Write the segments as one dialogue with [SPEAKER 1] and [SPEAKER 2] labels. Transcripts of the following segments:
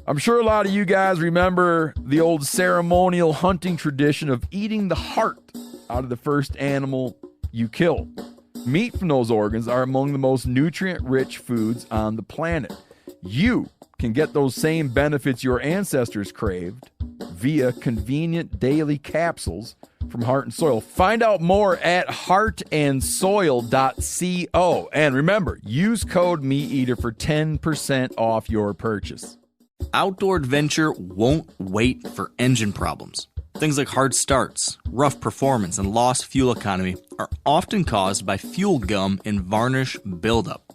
[SPEAKER 1] I'm sure a lot of you guys remember the old ceremonial hunting tradition of eating the heart out of the first animal you kill. Meat from those organs are among the most nutrient-rich foods on the planet. You can get those same benefits your ancestors craved via convenient daily capsules from Heart and Soil. Find out more at heartandsoil.co. And remember, use code MeatEater for 10% off your purchase.
[SPEAKER 2] Outdoor adventure won't wait for engine problems. Things like hard starts, rough performance, and lost fuel economy are often caused by fuel gum and varnish buildup.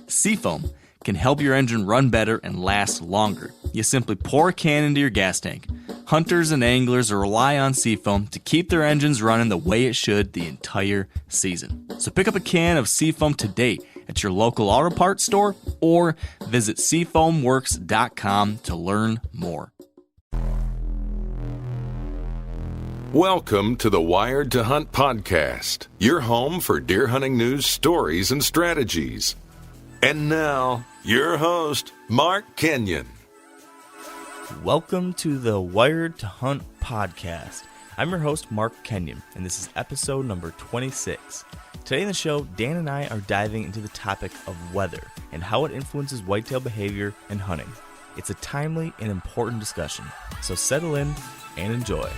[SPEAKER 2] Seafoam can help your engine run better and last longer. You simply pour a can into your gas tank. Hunters and anglers rely on Seafoam to keep their engines running the way it should the entire season. So pick up a can of Seafoam today at your local auto parts store or visit seafoamworks.com to learn more.
[SPEAKER 3] Welcome to the Wired to Hunt podcast, your home for deer hunting news, stories, and strategies. And now, your host, Mark Kenyon.
[SPEAKER 4] Welcome to the Wired to Hunt podcast. I'm your host, Mark Kenyon, and this is episode number 26. Today in the show, Dan and I are diving into the topic of weather and how it influences whitetail behavior and hunting. It's a timely and important discussion, so settle in and enjoy.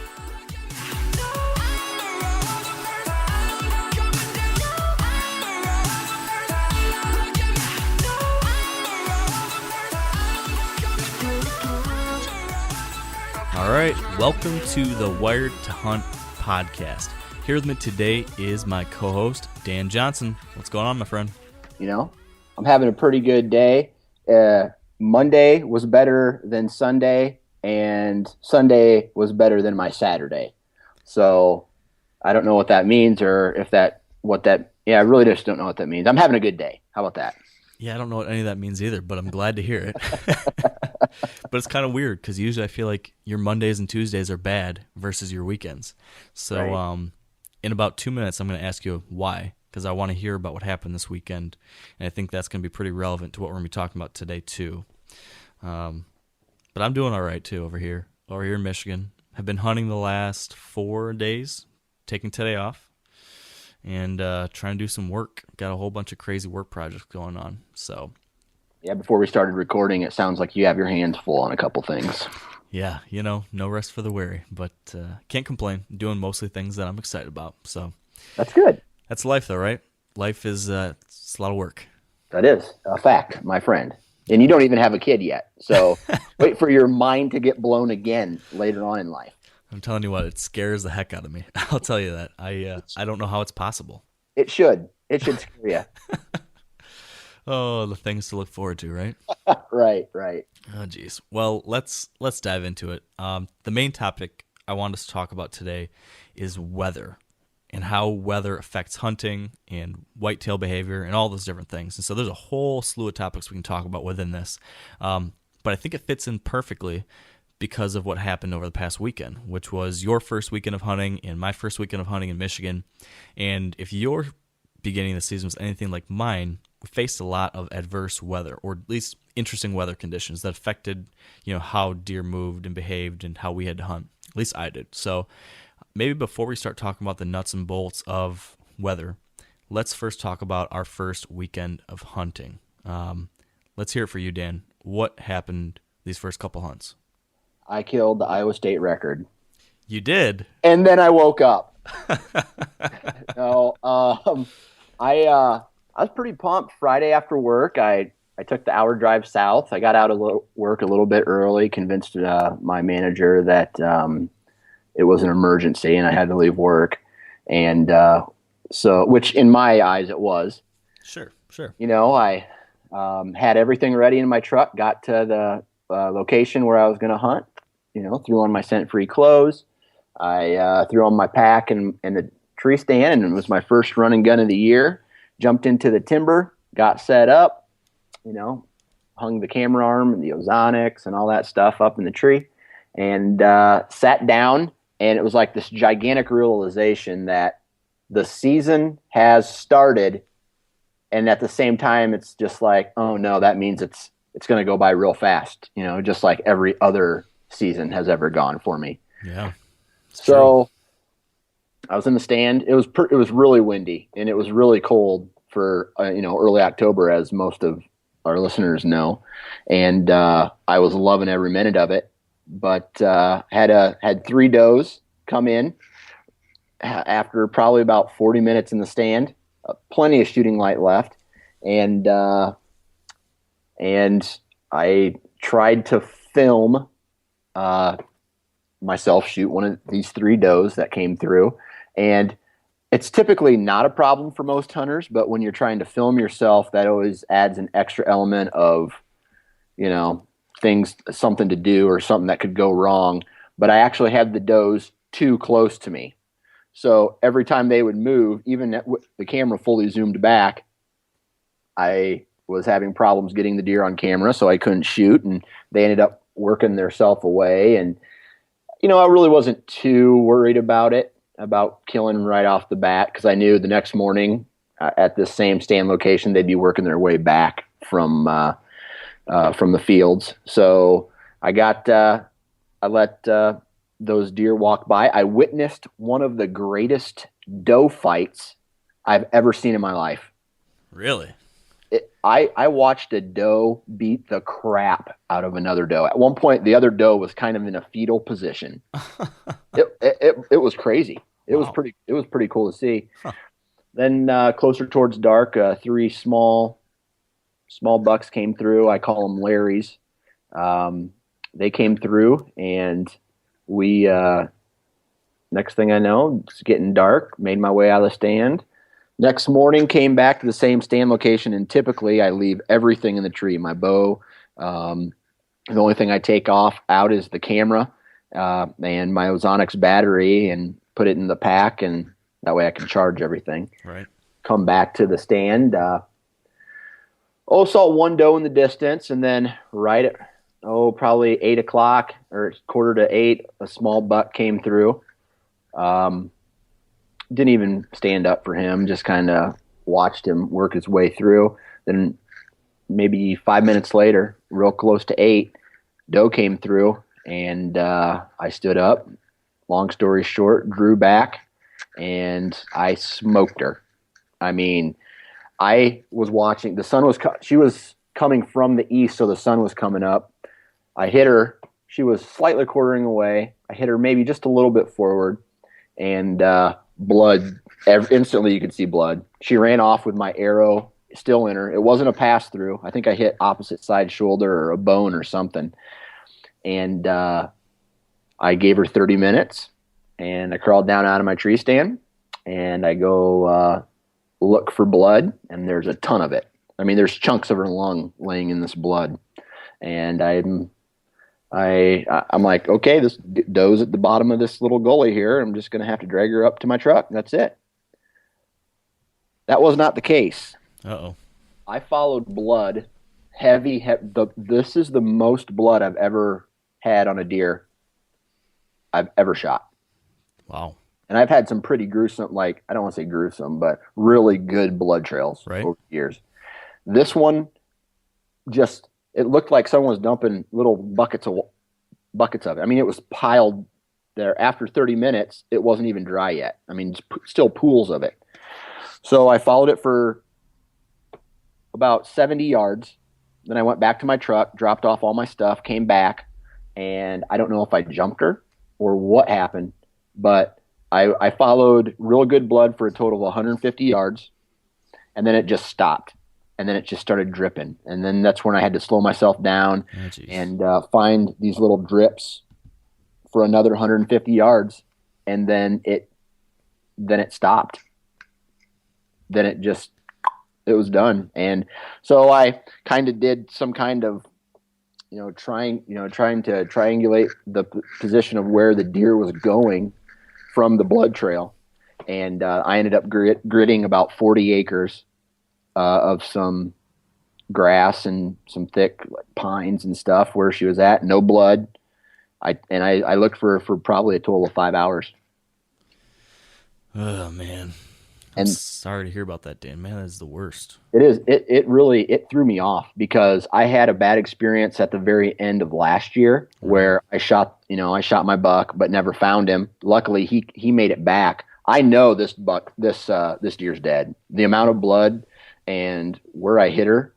[SPEAKER 4] All right, welcome to the Wired to Hunt podcast. Here with me today is my co-host, Dan Johnson. What's going on, my friend?
[SPEAKER 5] You know, I'm having a pretty good day. Monday was better than Sunday, and Sunday was better than my Saturday. So I don't know what that means, or I really just don't know what that means. I'm having a good day. How about that?
[SPEAKER 4] Yeah, I don't know what any of that means either, but I'm glad to hear it. But it's kind of weird because usually I feel like your Mondays and Tuesdays are bad versus your weekends. So right. In about 2 minutes, I'm going to ask you why, because I want to hear about what happened this weekend, and I think that's going to be pretty relevant to what we're going to be talking about today too. But I'm doing all right too over here in Michigan. I've been hunting the last 4 days, taking today off, and trying to do some work. Got a whole bunch of crazy work projects going on. So,
[SPEAKER 5] yeah, before we started recording, it sounds like you have your hands full on a couple things.
[SPEAKER 4] Yeah, no rest for the weary, but can't complain. Doing mostly things that I'm excited about. So
[SPEAKER 5] that's good.
[SPEAKER 4] That's life, though, right? Life is it's a lot of work.
[SPEAKER 5] That is a fact, my friend. And you don't even have a kid yet, so wait for your mind to get blown again later on in life.
[SPEAKER 4] I'm telling you what, it scares the heck out of me. I'll tell you that. I don't know how it's possible.
[SPEAKER 5] It should scare you.
[SPEAKER 4] Oh, the things to look forward to, right?
[SPEAKER 5] Right.
[SPEAKER 4] Oh, geez. Well, let's dive into it. The main topic I want us to talk about today is weather and how weather affects hunting and whitetail behavior and all those different things. And so there's a whole slew of topics we can talk about within this. But I think it fits in perfectly because of what happened over the past weekend, which was your first weekend of hunting and my first weekend of hunting in Michigan. And if your beginning of the season was anything like mine, we faced a lot of adverse weather, or at least interesting weather conditions that affected, how deer moved and behaved and how we had to hunt. At least I did. So maybe before we start talking about the nuts and bolts of weather, let's first talk about our first weekend of hunting. Let's hear it for you, Dan. What happened these first couple hunts?
[SPEAKER 5] I killed the Iowa State record.
[SPEAKER 4] You did?
[SPEAKER 5] And then I woke up. No, I was pretty pumped. Friday after work, I took the hour drive south. I got out of work a little bit early, convinced my manager that it was an emergency and I had to leave work. And so, which in my eyes it was.
[SPEAKER 4] Sure.
[SPEAKER 5] I had everything ready in my truck, got to the location where I was going to hunt, threw on my scent-free clothes. I threw on my pack and the tree stand, and it was my first run and gun of the year. Jumped into the timber, got set up, hung the camera arm and the ozonics and all that stuff up in the tree, and sat down. And it was like this gigantic realization that the season has started, and at the same time, it's just like, oh no, that means it's going to go by real fast, just like every other season has ever gone for me.
[SPEAKER 4] Yeah.
[SPEAKER 5] So I was in the stand. It was really windy and it was really cold for, early October, as most of our listeners know. And I was loving every minute of it, but had 3 does come in after probably about 40 minutes in the stand, plenty of shooting light left. And I tried to film myself shoot one of these 3 does that came through. And it's typically not a problem for most hunters, but when you're trying to film yourself, that always adds an extra element of, things, something to do or something that could go wrong. But I actually had the does too close to me. So every time they would move, even with the camera fully zoomed back, I was having problems getting the deer on camera, so I couldn't shoot, and they ended up working theirself away. And, I really wasn't too worried about killing right off the bat, because I knew the next morning at this same stand location, they'd be working their way back from the fields. So I let those deer walk by. I witnessed one of the greatest doe fights I've ever seen in my life.
[SPEAKER 4] Really?
[SPEAKER 5] I watched a doe beat the crap out of another doe. At one point, the other doe was kind of in a fetal position. It was crazy. It was pretty cool to see. Huh. Then closer towards dark, 3 small bucks came through. I call them Larrys. They came through, and we next thing I know, it's getting dark. Made my way out of the stand. Next morning, came back to the same stand location, and typically I leave everything in the tree. My bow, the only thing I take out is the camera and my Ozonics battery, and put it in the pack, and that way I can charge everything.
[SPEAKER 4] Right.
[SPEAKER 5] Come back to the stand. Saw one doe in the distance, and then right at probably 8 o'clock or 7:45, a small buck came through. Didn't even stand up for him, just kind of watched him work his way through. Then maybe 5 minutes later, real close to 8, doe came through, and I stood up. Long story short, drew back, and I smoked her. I mean, I was watching. The sun was she was coming from the east, so the sun was coming up. I hit her. She was slightly quartering away. I hit her maybe just a little bit forward, and blood. Instantly, you could see blood. She ran off with my arrow still in her. It wasn't a pass through. I think I hit opposite side shoulder or a bone or something. And I gave her 30 minutes, and I crawled down out of my tree stand, and I go look for blood, and there's a ton of it. I mean, there's chunks of her lung laying in this blood, and I'm like, okay, this doe's at the bottom of this little gully here. I'm just going to have to drag her up to my truck. And that's it. That was not the case.
[SPEAKER 4] Uh-oh.
[SPEAKER 5] I followed blood heavy. This is the most blood I've ever had on a deer I've ever shot.
[SPEAKER 4] Wow. And
[SPEAKER 5] I've had some pretty gruesome, I don't want to say gruesome, but really good blood trails over the years. This one it looked like someone was dumping little buckets of it. I mean, it was piled there. After 30 minutes, it wasn't even dry yet. I mean, still pools of it. So I followed it for about 70 yards. Then I went back to my truck, dropped off all my stuff, came back, and I don't know if I jumped her or what happened, but I followed real good blood for a total of 150 yards, and then it just stopped. And then it just started dripping. And then that's when I had to slow myself down and find these little drips for another 150 yards. And then it stopped. Then it was done. And so I kind of did some kind of, trying to triangulate the position of where the deer was going from the blood trail. And I ended up gritting about 40 acres of some grass and some thick pines and stuff where she was at. No blood. I looked for probably a total of 5 hours.
[SPEAKER 4] Oh man. I'm sorry to hear about that, Dan. Man, that is the worst.
[SPEAKER 5] It is. It really threw me off because I had a bad experience at the very end of last year where I shot my buck but never found him. Luckily, he made it back. I know this deer's dead. The amount of blood and where I hit her,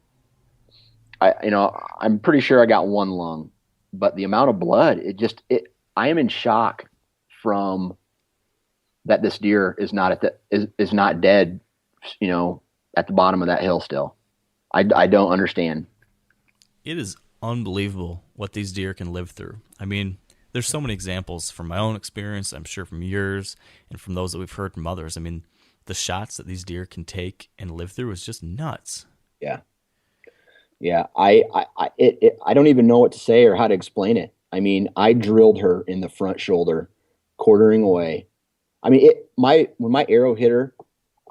[SPEAKER 5] I'm pretty sure I got one lung, but the amount of blood, I am in shock from that this deer is not is not dead, at the bottom of that hill still. I don't understand.
[SPEAKER 4] It is unbelievable what these deer can live through. I mean, there's so many examples from my own experience, I'm sure from yours, and from those that we've heard from others. I mean, the shots that these deer can take and live through is just nuts.
[SPEAKER 5] Yeah. Yeah. I don't even know what to say or how to explain it. I mean, I drilled her in the front shoulder, quartering away. I mean, when my arrow hit her,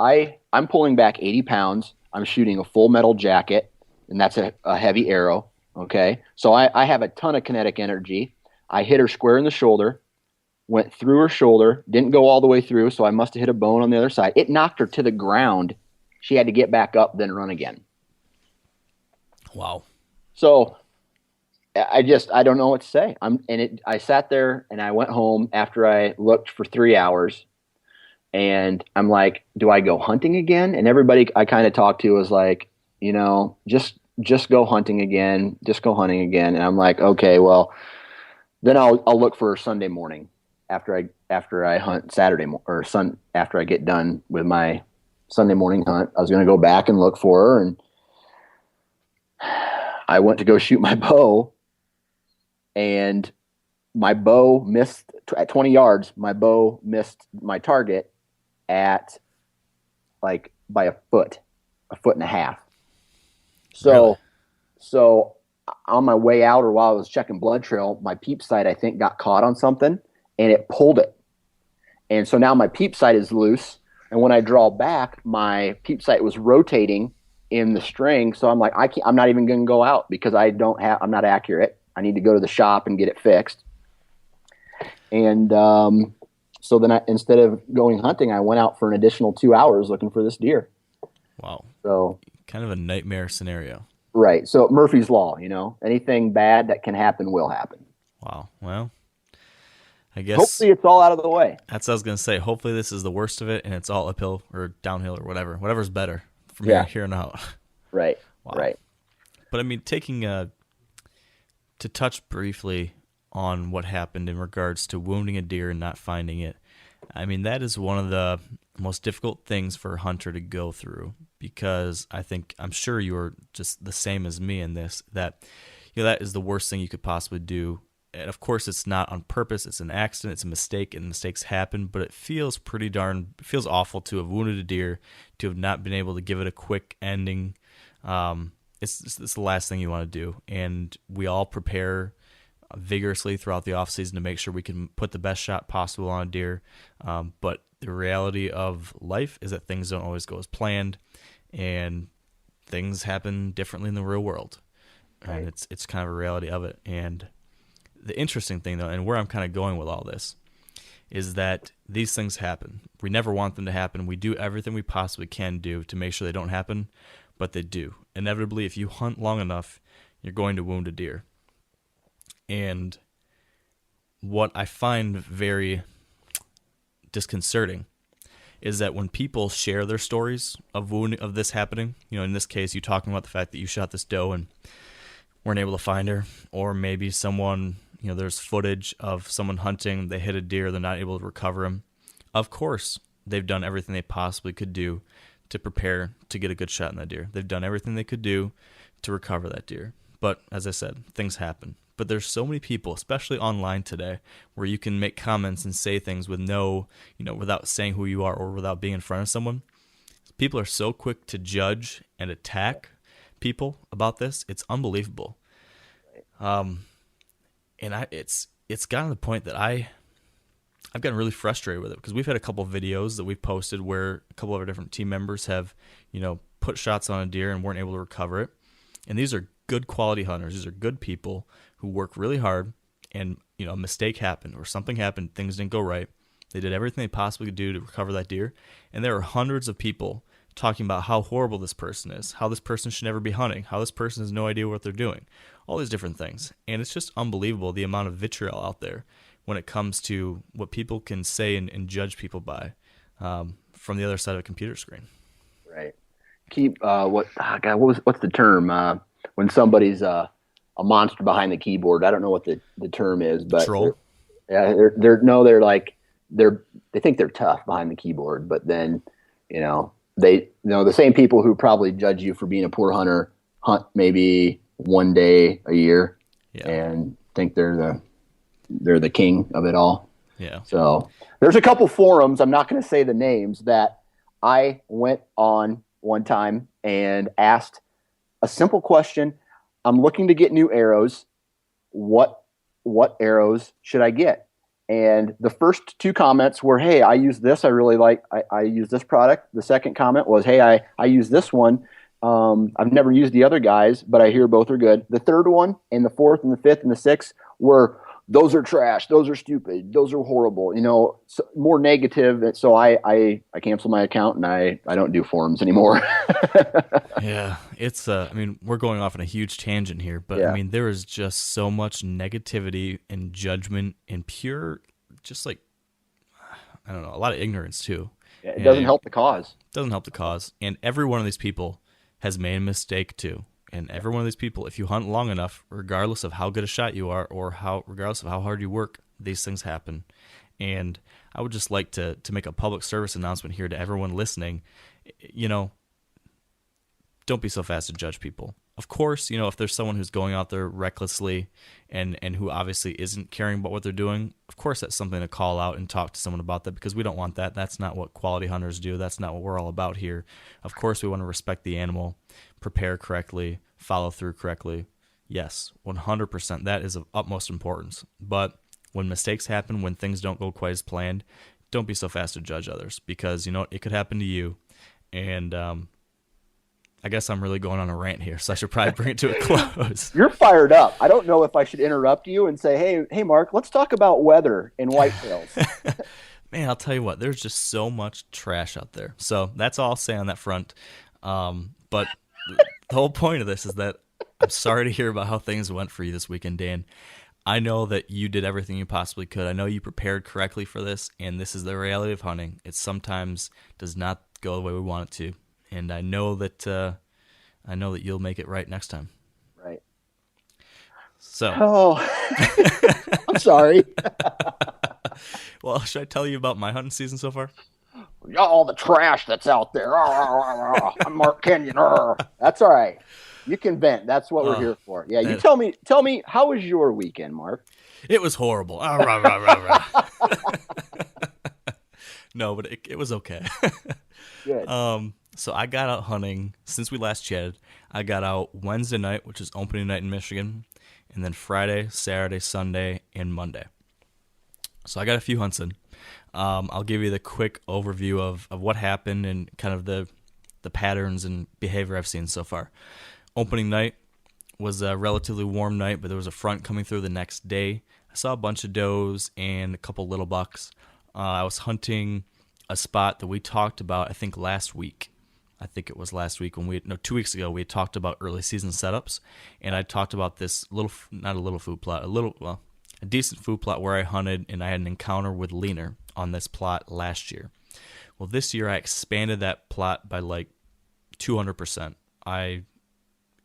[SPEAKER 5] I'm pulling back 80 pounds. I'm shooting a full metal jacket, and that's a heavy arrow. Okay. So I have a ton of kinetic energy. I hit her square in the shoulder, went through her shoulder, didn't go all the way through. So I must've hit a bone on the other side. It knocked her to the ground. She had to get back up, then run again.
[SPEAKER 4] Wow.
[SPEAKER 5] So I don't know what to say. I sat there and I went home after I looked for 3 hours, and I'm like, do I go hunting again? And everybody I kind of talked to was like, just go hunting again. Just go hunting again. And I'm like, okay, well, then I'll look for Sunday morning after I hunt after I get done with my Sunday morning hunt. I was going to go back and look for her, and I went to go shoot my bow, and my bow missed at 20 yards. My bow missed my target at by a foot and a half. So on my way out, or while I was checking blood trail, my peep sight, I think, got caught on something and it pulled it. And so now my peep sight is loose. And when I draw back, my peep sight was rotating in the string. So I'm like, I'm not even going to go out because I'm not accurate. I need to go to the shop and get it fixed. And so then instead of going hunting, I went out for an additional 2 hours looking for this deer.
[SPEAKER 4] Wow.
[SPEAKER 5] So
[SPEAKER 4] kind of a nightmare scenario.
[SPEAKER 5] Right. So Murphy's Law, anything bad that can happen will happen.
[SPEAKER 4] Wow. Well, I guess
[SPEAKER 5] hopefully it's all out of the way.
[SPEAKER 4] That's what I was going to say. Hopefully this is the worst of it and it's all uphill or downhill or whatever. Whatever's better from here on out.
[SPEAKER 5] Right.
[SPEAKER 4] Wow.
[SPEAKER 5] Right.
[SPEAKER 4] But I mean, to touch briefly on what happened in regards to wounding a deer and not finding it, I mean, that is one of the most difficult things for a hunter to go through, because I'm sure you're just the same as me in this, that that is the worst thing you could possibly do. And of course, it's not on purpose. It's an accident. It's a mistake, and mistakes happen. But it feels feels awful to have wounded a deer, to have not been able to give it a quick ending. It's the last thing you want to do. And we all prepare vigorously throughout the off season to make sure we can put the best shot possible on a deer. But the reality of life is that things don't always go as planned, and things happen differently in the real world. Right. And it's kind of a reality of it. And the interesting thing, though, and where I'm kind of going with all this, is that these things happen. We never want them to happen. We do everything we possibly can do to make sure they don't happen, but they do. Inevitably, if you hunt long enough, you're going to wound a deer. And what I find very disconcerting is that when people share their stories of wounding, of this happening, in this case, you talking about the fact that you shot this doe and weren't able to find her, or maybe someone, there's footage of someone hunting, they hit a deer, they're not able to recover him. Of course, they've done everything they possibly could do to prepare to get a good shot in that deer. They've done everything they could do to recover that deer. But as I said, things happen. But there's so many people, especially online today, where you can make comments and say things with without saying who you are or without being in front of someone. People are so quick to judge and attack people about this. It's unbelievable. And it's gotten to the point that I've gotten really frustrated with it, because we've had a couple of videos that we've posted where a couple of our different team members have, put shots on a deer and weren't able to recover it. And these are good quality hunters. These are good people who work really hard, and a mistake happened or something happened, things didn't go right. They did everything they possibly could do to recover that deer. And there are hundreds of people talking about how horrible this person is, how this person should never be hunting, how this person has no idea what they're doing, all these different things. And it's just unbelievable the amount of vitriol out there when it comes to what people can say and judge people by from the other side of a computer screen.
[SPEAKER 5] Right. What's the term? When somebody's a monster behind the keyboard, I don't know what the term is, but
[SPEAKER 4] troll.
[SPEAKER 5] They think they're tough behind the keyboard, but then, the same people who probably judge you for being a poor hunter hunt maybe one day a year and think they're the king of it all.
[SPEAKER 4] Yeah.
[SPEAKER 5] So there's a couple forums, I'm not going to say the names, that I went on one time and asked a simple question. I'm looking to get new arrows. What arrows should I get? And the first two comments were, hey, I use this. I really like, I use this product. The second comment was, hey, I use this one. I've never used the other guys, but I hear both are good. The third one and the fourth and the fifth and the sixth were, those are trash. Those are stupid. Those are horrible. So more negative. So I canceled my account and I don't do forums anymore.
[SPEAKER 4] Yeah, it's we're going off on a huge tangent here, but
[SPEAKER 5] Yeah.
[SPEAKER 4] there is just so much negativity and judgment and pure, just like, I don't know, a lot of ignorance too.
[SPEAKER 5] Yeah, it doesn't help the cause.
[SPEAKER 4] Doesn't help the cause. And every one of these people has made a mistake too. And every one of these people, if you hunt long enough, regardless of how good a shot you are or regardless of how hard you work, these things happen. And I would just like to make a public service announcement here to everyone listening. Don't be so fast to judge people. Of course, if there's someone who's going out there recklessly and who obviously isn't caring about what they're doing, of course that's something to call out and talk to someone about that, because we don't want that. That's not what quality hunters do. That's not what we're all about here. Of course we want to respect the animal, prepare correctly, follow through correctly. Yes, 100%. That is of utmost importance. But when mistakes happen, when things don't go quite as planned, don't be so fast to judge others, because it could happen to you. And I guess I'm really going on a rant here, so I should probably bring it to a close.
[SPEAKER 5] You're fired up. I don't know if I should interrupt you and say, hey, Mark, let's talk about weather and whitetails.
[SPEAKER 4] Man, I'll tell you what, there's just so much trash out there. So that's all I'll say on that front. But the whole point of this is that I'm sorry to hear about how things went for you this weekend, Dan. I know that you did everything you possibly could. I know you prepared correctly for this, and this is the reality of hunting. It sometimes does not go the way we want it to. And I know that you'll make it right next time.
[SPEAKER 5] Right.
[SPEAKER 4] So.
[SPEAKER 5] I'm sorry.
[SPEAKER 4] Well, should I tell you about my hunting season so far?
[SPEAKER 5] All the trash that's out there. I'm Mark Kenyon. That's all right. You can vent. That's what we're here for. Yeah, you tell me, how was your weekend, Mark?
[SPEAKER 4] It was horrible. No, but it was okay.
[SPEAKER 5] Good.
[SPEAKER 4] So I got out hunting since we last chatted. I got out Wednesday night, which is opening night in Michigan, and then Friday, Saturday, Sunday, and Monday. So I got a few hunts in. I'll give you the quick overview of what happened and kind of the patterns and behavior I've seen so far. Opening night was a relatively warm night, but there was a front coming through the next day. I saw a bunch of does and a couple little bucks. I was hunting a spot that we talked about, I think last week. I think it was last week 2 weeks ago, we had talked about early season setups, and I talked about this a decent food plot where I hunted, and I had an encounter with leaner on this plot last year. Well, this year I expanded that plot by like 200%. I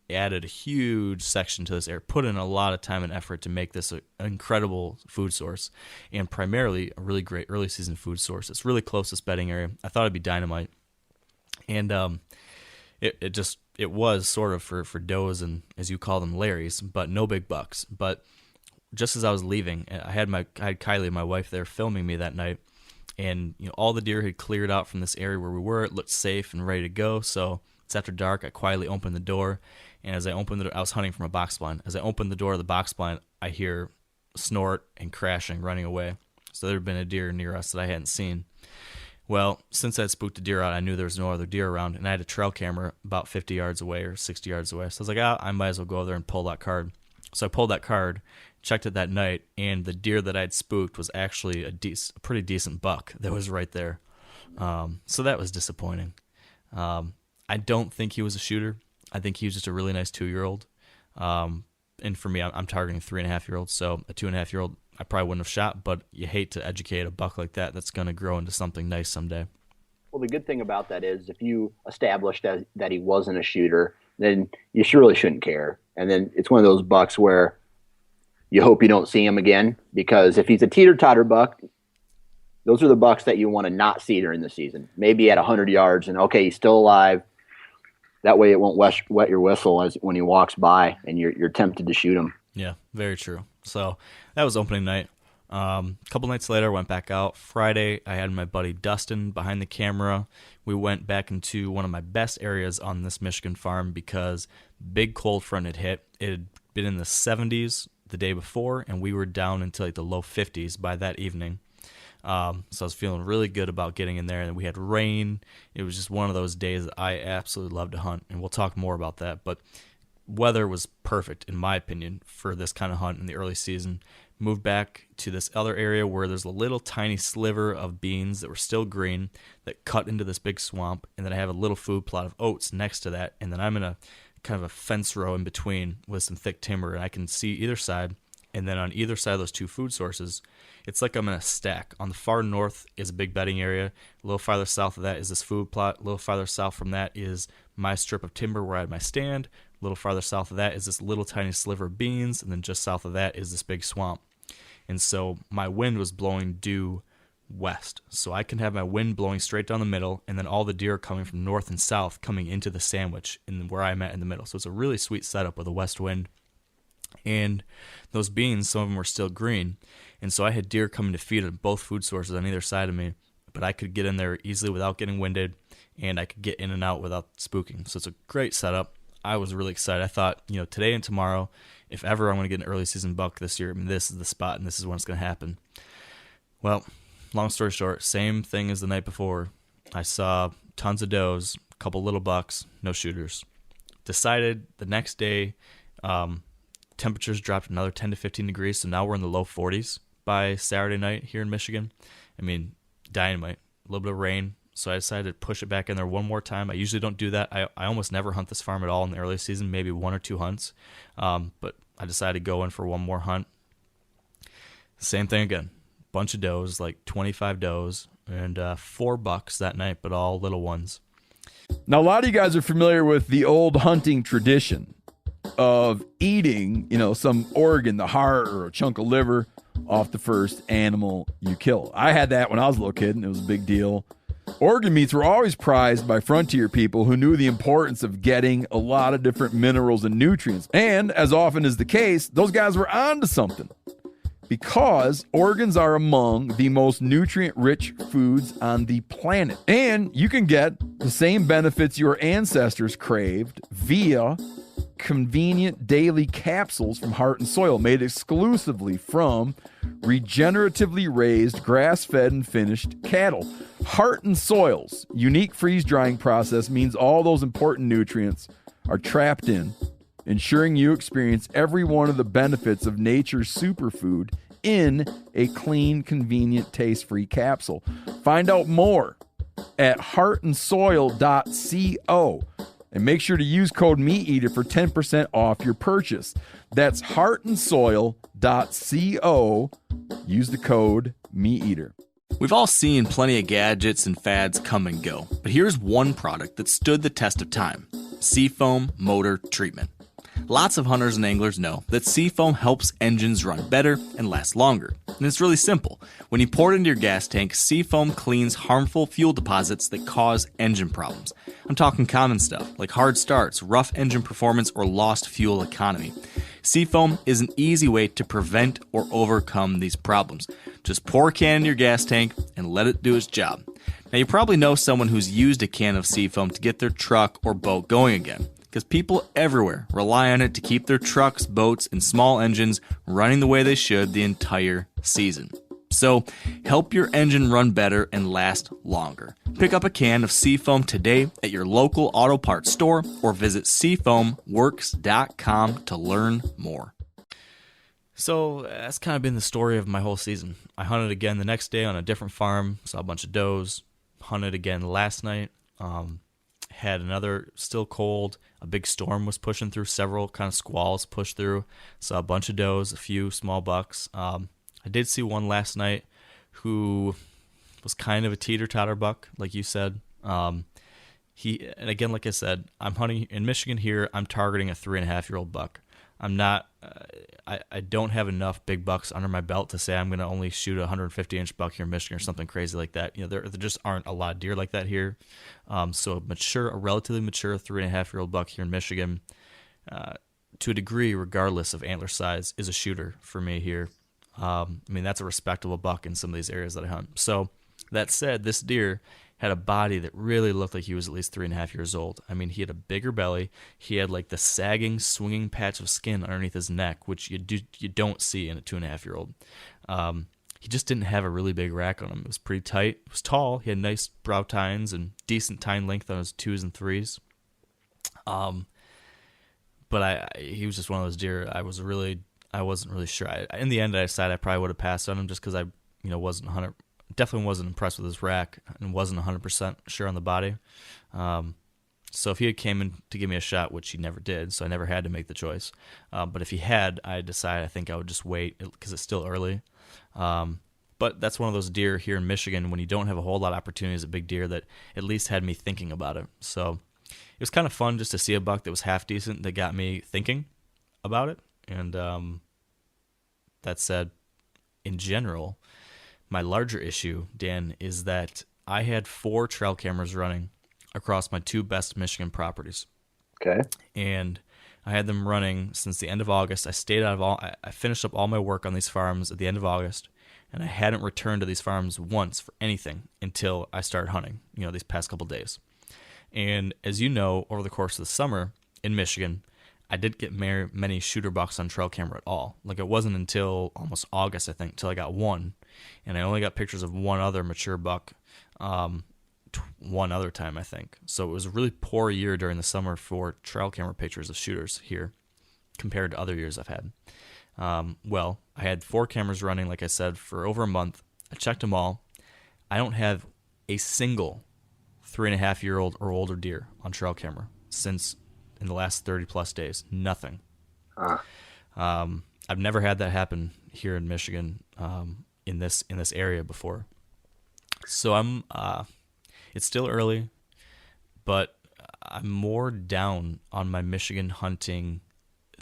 [SPEAKER 4] added a huge section to this area, put in a lot of time and effort to make this an incredible food source, and primarily a really great early season food source. It's really close to this bedding area. I thought it'd be dynamite. And it was sort of for does and, as you call them, Larrys, but no big bucks. But just as I was leaving, I had Kylie, my wife, there filming me that night, and all the deer had cleared out from this area where we were. It looked safe and ready to go. So it's after dark. I quietly opened the door, and as I opened the door, I was hunting from a box blind. As I opened the door of the box blind, I hear snort and crashing, running away. So there had been a deer near us that I hadn't seen. Well, since I had spooked a deer out, I knew there was no other deer around, and I had a trail camera about 50 yards away or 60 yards away. So I was like, I might as well go over there and pull that card. So I pulled that card, checked it that night, and the deer that I'd spooked was actually a pretty decent buck that was right there. So that was disappointing. I don't think he was a shooter. I think he was just a really nice 2-year-old. And for me, I'm targeting 3.5-year-olds. So a 2.5-year-old, I probably wouldn't have shot, but you hate to educate a buck like that that's going to grow into something nice someday.
[SPEAKER 5] Well, the good thing about that is if you established that he wasn't a shooter, then you really shouldn't care. And then it's one of those bucks where you hope you don't see him again, because if he's a teeter-totter buck, those are the bucks that you want to not see during the season. Maybe at 100 yards and, okay, he's still alive. That way it won't wet your whistle when he walks by and you're tempted to shoot him.
[SPEAKER 4] Yeah, very true. So that was opening night. A couple nights later, I went back out. Friday, I had my buddy Dustin behind the camera. We went back into one of my best areas on this Michigan farm because big cold front had hit. It had been in the 70s the day before, and we were down into like the low 50s by that evening. So I was feeling really good about getting in there, and we had rain. It was just one of those days that I absolutely love to hunt, and we'll talk more about that. But weather was perfect, in my opinion, for this kind of hunt in the early season. Moved back to this other area where there's a little tiny sliver of beans that were still green that cut into this big swamp, and then I have a little food plot of oats next to that, and then I'm in a kind of a fence row in between with some thick timber, and I can see either side. And then on either side of those two food sources, it's like I'm in a stack. On the far north is a big bedding area. A little farther south of that is this food plot. A little farther south from that is my strip of timber where I had my stand. A little farther south of that is this little tiny sliver of beans. And then just south of that is this big swamp. And so my wind was blowing due west. So I can have my wind blowing straight down the middle, and then all the deer coming from north and south coming into the sandwich in where I'm at in the middle. So it's a really sweet setup with a west wind. And those beans, some of them were still green. And so I had deer coming to feed at both food sources on either side of me. But I could get in there easily without getting winded, and I could get in and out without spooking. So it's a great setup. I was really excited. I thought, today and tomorrow, if ever I'm going to get an early season buck this year, this is the spot and this is when it's going to happen. Well, long story short, same thing as the night before. I saw tons of does, a couple little bucks, no shooters. Decided the next day, temperatures dropped another 10 to 15 degrees, so now we're in the low 40s by Saturday night here in Michigan. I mean, dynamite, a little bit of rain, so I decided to push it back in there one more time. I usually don't do that. I almost never hunt this farm at all in the early season, maybe 1 or 2 hunts, but I decided to go in for one more hunt. Same thing again, bunch of does, like 25 does, and 4 bucks that night, but all little ones.
[SPEAKER 1] Now, a lot of you guys are familiar with the old hunting tradition of eating, some organ, the heart or a chunk of liver off the first animal you kill. I had that when I was a little kid, and it was a big deal. Organ meats were always prized by frontier people who knew the importance of getting a lot of different minerals and nutrients. And as often is the case, those guys were onto something, because organs are among the most nutrient-rich foods on the planet. And you can get the same benefits your ancestors craved via convenient daily capsules from Heart and Soil, made exclusively from regeneratively raised, grass-fed, and finished cattle. Heart and Soil's unique freeze-drying process means all those important nutrients are trapped in, ensuring you experience every one of the benefits of nature's superfood in a clean, convenient, taste-free capsule. Find out more at heartandsoil.co. And make sure to use code MeatEater for 10% off your purchase. That's heartandsoil.co. Use the code MeatEater.
[SPEAKER 2] We've all seen plenty of gadgets and fads come and go, but here's one product that stood the test of time: Seafoam Motor Treatment. Lots of hunters and anglers know that Seafoam helps engines run better and last longer. And it's really simple. When you pour it into your gas tank, Seafoam cleans harmful fuel deposits that cause engine problems. I'm talking common stuff like hard starts, rough engine performance, or lost fuel economy. Seafoam is an easy way to prevent or overcome these problems. Just pour a can in your gas tank and let it do its job. Now, you probably know someone who's used a can of Seafoam to get their truck or boat going again, because people everywhere rely on it to keep their trucks, boats, and small engines running the way they should the entire season. So, help your engine run better and last longer. Pick up a can of Seafoam today at your local auto parts store or visit seafoamworks.com to learn more.
[SPEAKER 4] So that's kind of been the story of my whole season. I hunted again the next day on a different farm, saw a bunch of does, hunted again last night, had another still cold, a big storm was pushing through, several kind of squalls pushed through, saw a bunch of does, a few small bucks. I did see one last night who was kind of a teeter-totter buck, like you said. And again, like I said, I'm hunting in Michigan here. I'm targeting a 3.5-year-old buck. I'm not. I don't have enough big bucks under my belt to say I'm going to only shoot a 150-inch buck here in Michigan or something crazy like that. There just aren't a lot of deer like that here. So a relatively mature 3.5-year-old buck here in Michigan, to a degree, regardless of antler size, is a shooter for me here. That's a respectable buck in some of these areas that I hunt. So that said, this deer had a body that really looked like he was at least 3.5 years old. He had a bigger belly. He had like the sagging, swinging patch of skin underneath his neck, which you don't see in a 2.5-year-old. He just didn't have a really big rack on him. It was pretty tight. It was tall. He had nice brow tines and decent tine length on his 2s and 3s. But he was just one of those deer. I wasn't really sure. In the end, I decided I probably would have passed on him just because I definitely wasn't impressed with his rack and wasn't 100% sure on the body. So if he had came in to give me a shot, which he never did, so I never had to make the choice. But if he had, I decided I think I would just wait because it's still early. But that's one of those deer here in Michigan when you don't have a whole lot of opportunities at big deer that at least had me thinking about it. So it was kind of fun just to see a buck that was half decent that got me thinking about it. And that said, in general, my larger issue, Dan, is that I had 4 trail cameras running across my 2 best Michigan properties.
[SPEAKER 5] Okay.
[SPEAKER 4] And I had them running since the end of August. I finished up all my work on these farms at the end of August, and I hadn't returned to these farms once for anything until I started hunting, these past couple days. And as you know, over the course of the summer in Michigan, I didn't get many shooter bucks on trail camera at all. Like, it wasn't until almost August, I think, till I got one. And I only got pictures of one other mature buck one other time, I think. So it was a really poor year during the summer for trail camera pictures of shooters here compared to other years I've had. Well, I had 4 cameras running, like I said, for over a month. I checked them all. I don't have a single 3.5-year-old or older deer on trail camera since in the last 30-plus days. Nothing. I've never had that happen here in Michigan in this area before. So it's still early, but I'm more down on my Michigan hunting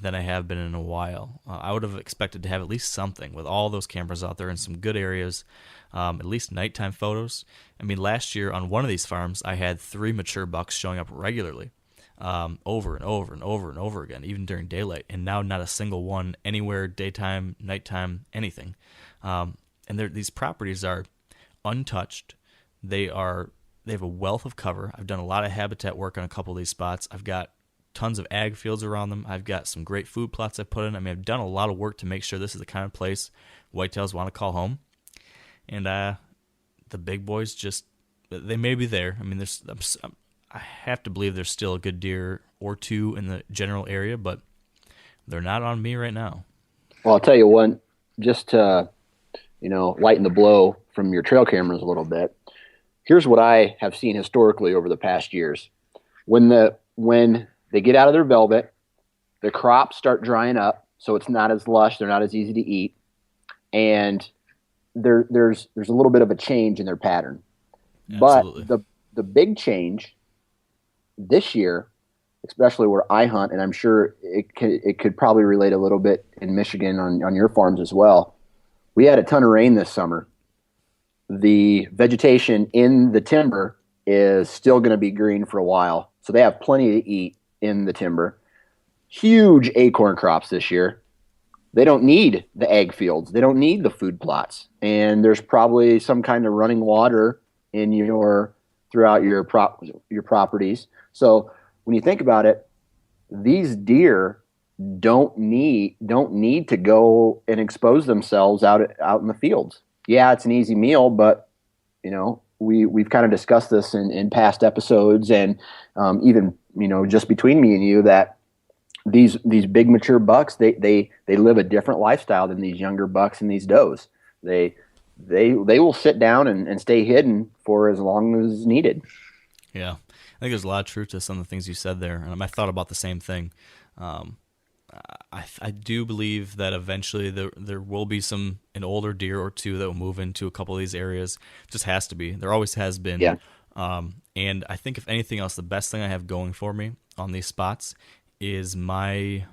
[SPEAKER 4] than I have been in a while. I would have expected to have at least something with all those cameras out there in some good areas, at least nighttime photos. Last year on one of these farms, I had 3 mature bucks showing up regularly, over and over and over and over again, even during daylight, and now not a single one anywhere, daytime, nighttime, anything. And these properties are untouched. They have a wealth of cover. I've done a lot of habitat work on a couple of these spots. I've got tons of ag fields around them. I've got some great food plots I put in. I've done a lot of work to make sure this is the kind of place whitetails want to call home. And the big boys they may be there. I have to believe there's still a good deer or 2 in the general area, but they're not on me right now.
[SPEAKER 5] Well, I'll tell you one, just to, lighten the blow from your trail cameras a little bit. Here's what I have seen historically over the past years. When they get out of their velvet, the crops start drying up, so it's not as lush, they're not as easy to eat, and there's a little bit of a change in their pattern.
[SPEAKER 4] Absolutely.
[SPEAKER 5] But the big change this year, especially where I hunt, and I'm sure it could probably relate a little bit in Michigan on your farms as well. We had a ton of rain this summer. The vegetation in the timber is still going to be green for a while, so they have plenty to eat in the timber. Huge acorn crops this year. They don't need the ag fields. They don't need the food plots. And there's probably some kind of running water throughout your properties. So when you think about it, these deer don't need to go and expose themselves out in the fields. Yeah, it's an easy meal, but we've kind of discussed this in past episodes, and even just between me and you, that these big mature bucks, they live a different lifestyle than these younger bucks and these does. They will sit down and stay hidden for as long as needed.
[SPEAKER 4] Yeah, I think there's a lot of truth to some of the things you said there. I thought about the same thing. I do believe that eventually there will be an older deer or two that will move into a couple of these areas. Just has to be. There always has been.
[SPEAKER 5] Yeah.
[SPEAKER 4] And I think if anything else, the best thing I have going for me on these spots is my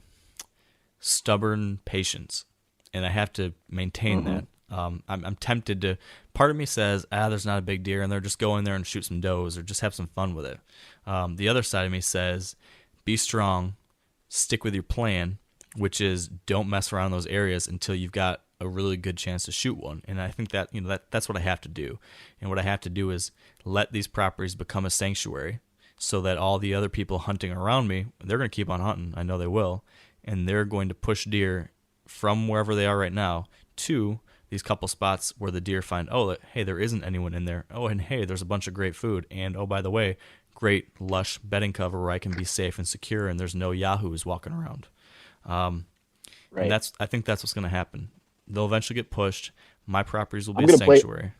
[SPEAKER 4] stubborn patience, and I have to maintain that. I'm tempted to. Part of me says, there's not a big deer, and they're just go in there and shoot some does or just have some fun with it. The other side of me says, be strong, stick with your plan, which is don't mess around those areas until you've got a really good chance to shoot one. And I think that that's what I have to do. And what I have to do is let these properties become a sanctuary so that all the other people hunting around me, they're going to keep on hunting. I know they will. And they're going to push deer from wherever they are right now to these couple spots where the deer find, hey, there isn't anyone in there. Oh, and hey, there's a bunch of great food. And oh, by the way, great lush bedding cover where I can be safe and secure and there's no yahoos walking around.
[SPEAKER 5] Right.
[SPEAKER 4] And I think that's what's going to happen. They'll eventually get pushed. My properties will be a sanctuary.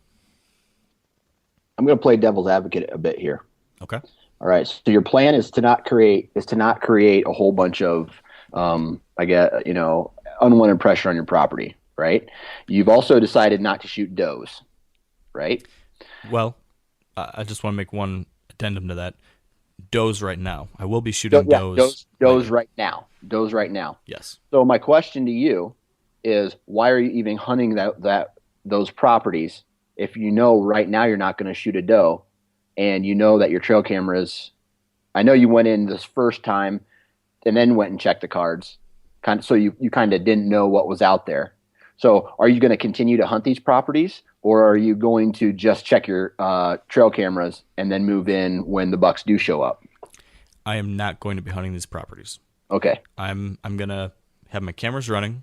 [SPEAKER 5] I'm going to play devil's advocate a bit here.
[SPEAKER 4] Okay.
[SPEAKER 5] All right. So your plan is to not create a whole bunch of, unwanted pressure on your property, right? You've also decided not to shoot does, right?
[SPEAKER 4] Well, I just want to make one addendum to that. Does right now. I will be shooting does.
[SPEAKER 5] Does right now. Does right now.
[SPEAKER 4] Yes.
[SPEAKER 5] So my question to you is, why are you even hunting those properties if you know right now you're not going to shoot a doe, and you know that your trail cameras? I know you went in this first time and then went and checked the cards, so you kind of didn't know what was out there. So are you going to continue to hunt these properties, or are you going to just check your trail cameras and then move in when the bucks do show up?
[SPEAKER 4] I am not going to be hunting these properties.
[SPEAKER 5] Okay.
[SPEAKER 4] I'm going to have my cameras running.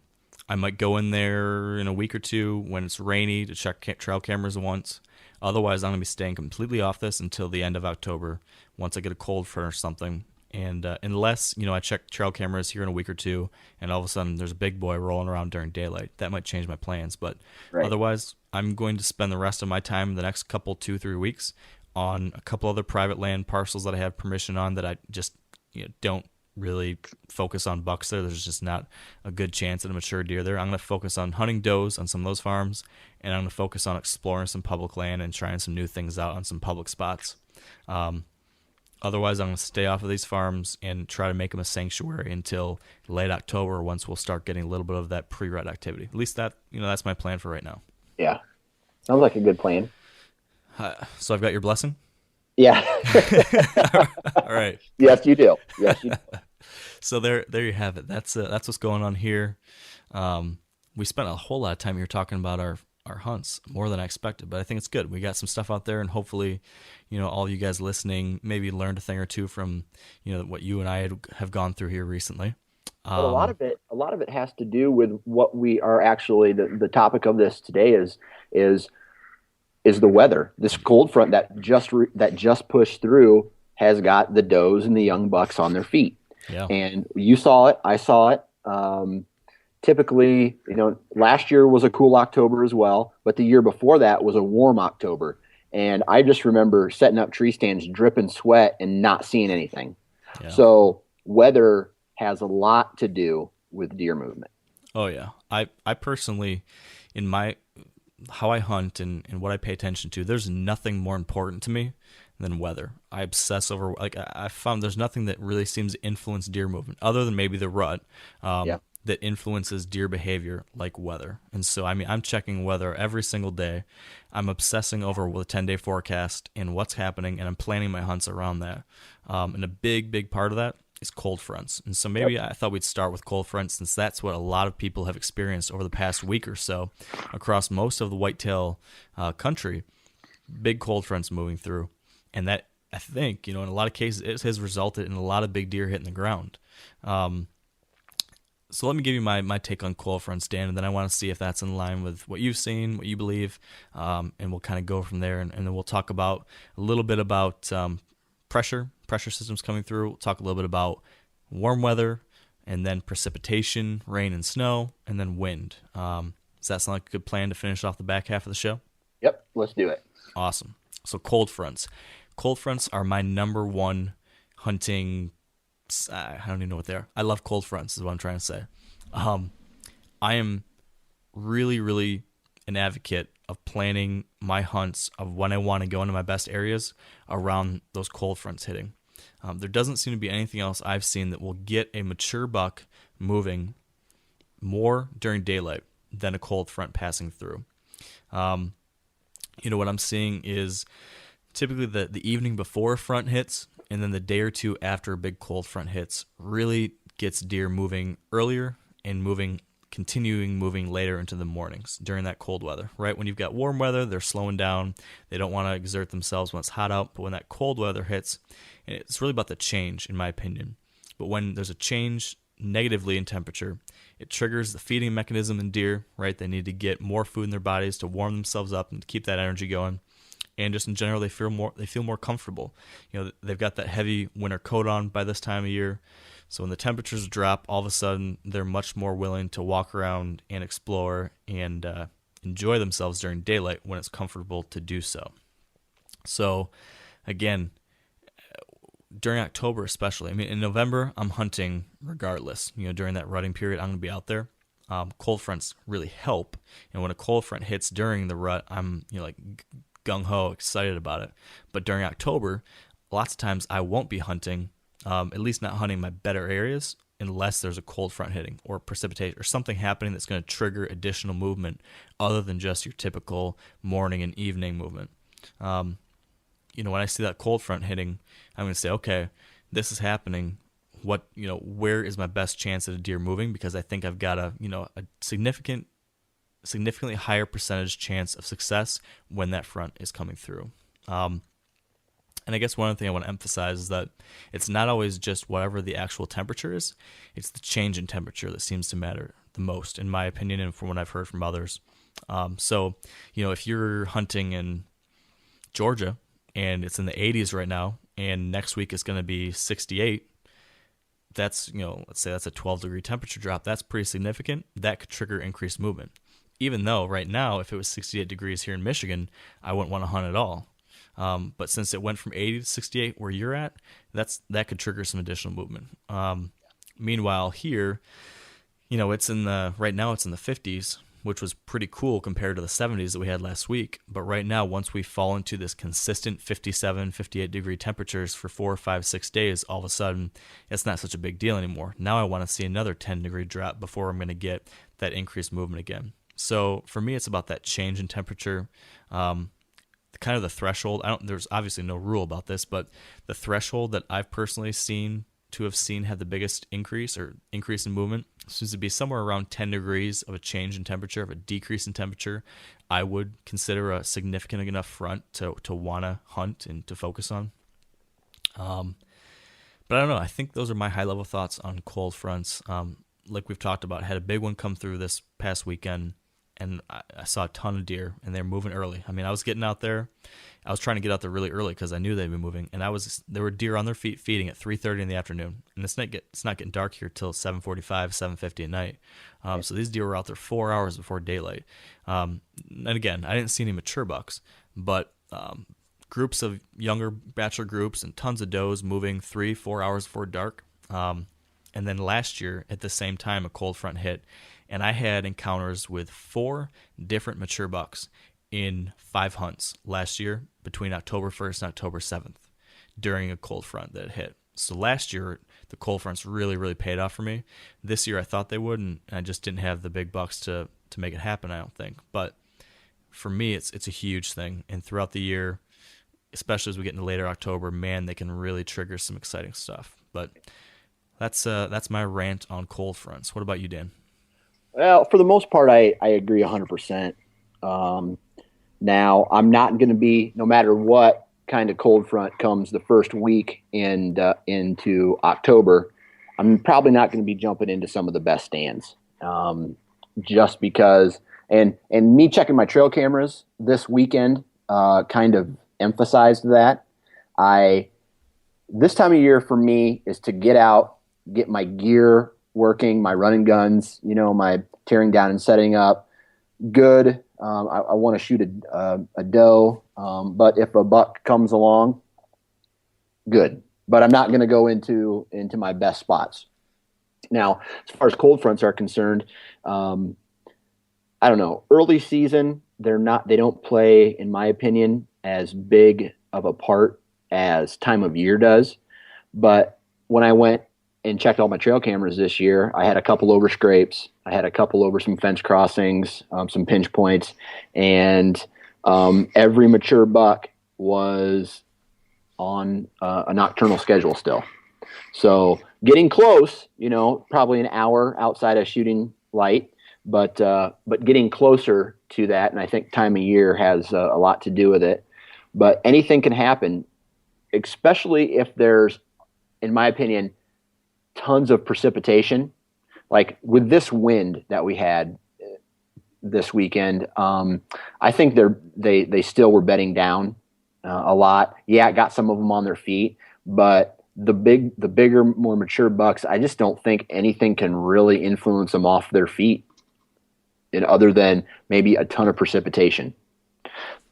[SPEAKER 4] I might go in there in a week or two when it's rainy to check trail cameras once. Otherwise, I'm going to be staying completely off this until the end of October once I get a cold front or something. And unless, I check trail cameras here in a week or two and all of a sudden there's a big boy rolling around during daylight, that might change my plans. But Otherwise, I'm going to spend the rest of my time the next couple, 2-3 weeks on a couple other private land parcels that I have permission on that I just don't really focus on bucks there. There's just not a good chance at a mature deer there. I'm going to focus on hunting does on some of those farms, and I'm going to focus on exploring some public land and trying some new things out on some public spots. Otherwise, I'm going to stay off of these farms and try to make them a sanctuary until late October, once we'll start getting a little bit of that pre-rut activity. At least that's my plan for right now.
[SPEAKER 5] Yeah. Sounds like a good plan.
[SPEAKER 4] So I've got your blessing?
[SPEAKER 5] Yeah.
[SPEAKER 4] All right.
[SPEAKER 5] Yes, you do. Yes, you do.
[SPEAKER 4] So there you have it. That's what's going on here. We spent a whole lot of time here talking about our hunts, more than I expected, but I think it's good. We got some stuff out there, and hopefully, all you guys listening maybe learned a thing or two from, what you and I have gone through here recently.
[SPEAKER 5] But a lot of it has to do with what we are actually, the topic of this today is the weather. This cold front that just pushed through has got the does and the young bucks on their feet.
[SPEAKER 4] Yeah.
[SPEAKER 5] And you saw it, I saw it. Typically, last year was a cool October as well, but the year before that was a warm October. And I just remember setting up tree stands, dripping sweat and not seeing anything. Yeah. So weather has a lot to do with deer movement.
[SPEAKER 4] Oh yeah. I personally, in how I hunt and what I pay attention to, there's nothing more important to me than weather. I obsess over, I found there's nothing that really seems to influence deer movement other than maybe the rut. That influences deer behavior like weather. And so, I'm checking weather every single day. I'm obsessing over the 10-day forecast and what's happening, and I'm planning my hunts around that. And a big, big part of that is cold fronts. And so maybe I thought we'd start with cold fronts, since that's what a lot of people have experienced over the past week or so across most of the whitetail country. Big cold fronts moving through. And that, I think, in a lot of cases, it has resulted in a lot of big deer hitting the ground. So let me give you my take on cold fronts, Dan, and then I want to see if that's in line with what you've seen, what you believe, and we'll kind of go from there, and then we'll talk about a little bit about pressure systems coming through. We'll talk a little bit about warm weather and then precipitation, rain and snow, and then wind. Does that sound like a good plan to finish off the back half of the show?
[SPEAKER 5] Yep, let's do it.
[SPEAKER 4] Awesome. So cold fronts. Cold fronts are my number one hunting. I don't even know what they are. I love cold fronts is what I'm trying to say. I am really, really an advocate of planning my hunts of when I want to go into my best areas around those cold fronts hitting. There doesn't seem to be anything else I've seen that will get a mature buck moving more during daylight than a cold front passing through. What I'm seeing is typically the evening before a front hits and then the day or two after a big cold front hits really gets deer moving earlier and continuing moving later into the mornings during that cold weather, right? When you've got warm weather, they're slowing down. They don't want to exert themselves when it's hot out, but when that cold weather hits, and it's really about the change, in my opinion. But when there's a change negatively in temperature, it triggers the feeding mechanism in deer, right? They need to get more food in their bodies to warm themselves up and to keep that energy going. And just in general, they feel more comfortable. They've got that heavy winter coat on by this time of year. So when the temperatures drop, all of a sudden they're much more willing to walk around and explore and enjoy themselves during daylight when it's comfortable to do so. So again, during October especially, in November I'm hunting regardless. During that rutting period, I'm going to be out there. Cold fronts really help, and when a cold front hits during the rut, I'm gung-ho excited about it. But during October, lots of times I won't be hunting. At least not hunting my better areas unless there's a cold front hitting or precipitation or something happening that's going to trigger additional movement other than just your typical morning and evening movement. When I see that cold front hitting, I'm going to say, okay, this is happening. Where is my best chance at a deer moving? Because I think I've got a significantly higher percentage chance of success when that front is coming through. And I guess one other thing I want to emphasize is that it's not always just whatever the actual temperature is. It's the change in temperature that seems to matter the most, in my opinion, and from what I've heard from others. If you're hunting in Georgia and it's in the 80s right now, and next week it's going to be 68, that's, let's say that's a 12-degree temperature drop. That's pretty significant. That could trigger increased movement. Even though right now, if it was 68 degrees here in Michigan, I wouldn't want to hunt at all. But since it went from 80 to 68 where you're at, that could trigger some additional movement. Meanwhile, here, right now it's in the 50s, which was pretty cool compared to the 70s that we had last week. But right now, once we fall into this consistent 57, 58 degree temperatures for 4, 5, 6 days, all of a sudden, it's not such a big deal anymore. Now I want to see another 10-degree drop before I'm going to get that increased movement again. So for me, it's about that change in temperature. Kind of the threshold. There's obviously no rule about this, but the threshold that I've personally seen had the biggest increase in movement seems to be somewhere around 10 degrees of a change in temperature, of a decrease in temperature. I would consider a significant enough front to want to hunt and to focus on. But I don't know. I think those are my high-level thoughts on cold fronts. Like we've talked about, had a big one come through this past weekend, and I saw a ton of deer, and they're moving early. I was getting out there. I was trying to get out there really early because I knew they'd be moving, and there were deer on their feet feeding at 3:30 in the afternoon, and it's not getting dark here till 7:45, 7:50 at night. So these deer were out there 4 hours before daylight. And again, I didn't see any mature bucks, but groups of younger bachelor groups and tons of does moving 3-4 hours before dark. And then last year at the same time, a cold front hit, and I had encounters with 4 different mature bucks in 5 hunts last year between October 1st and October 7th during a cold front that hit. So last year, the cold fronts really, really paid off for me. This year, I thought they would, and I just didn't have the big bucks to make it happen, I don't think. But for me, it's a huge thing. And throughout the year, especially as we get into later October, man, they can really trigger some exciting stuff. But that's my rant on cold fronts. What about you, Dan?
[SPEAKER 5] Well, for the most part, I agree 100%. Now, I'm not going to be, no matter what kind of cold front comes the first week into October, I'm probably not going to be jumping into some of the best stands, just because. And me checking my trail cameras this weekend kind of emphasized that. This time of year for me is to get out, get my gear working, my running guns, my tearing down and setting up, good. I want to shoot a doe, but if a buck comes along, good. But I'm not going to go into my best spots. Now, as far as cold fronts are concerned, I don't know. Early season, they don't play, in my opinion, as big of a part as time of year does. But when I went and checked all my trail cameras this year, I had a couple over scrapes. I had a couple over some fence crossings, some pinch points, and every mature buck was on a nocturnal schedule still. So getting close, probably an hour outside of shooting light, but getting closer to that, and I think time of year has a lot to do with it. But anything can happen, especially if there's, in my opinion, tons of precipitation. Like with this wind that we had this weekend, I think they still were bedding down a lot. Yeah, it got some of them on their feet, but the bigger, more mature bucks, I just don't think anything can really influence them off their feet, and other than maybe a ton of precipitation.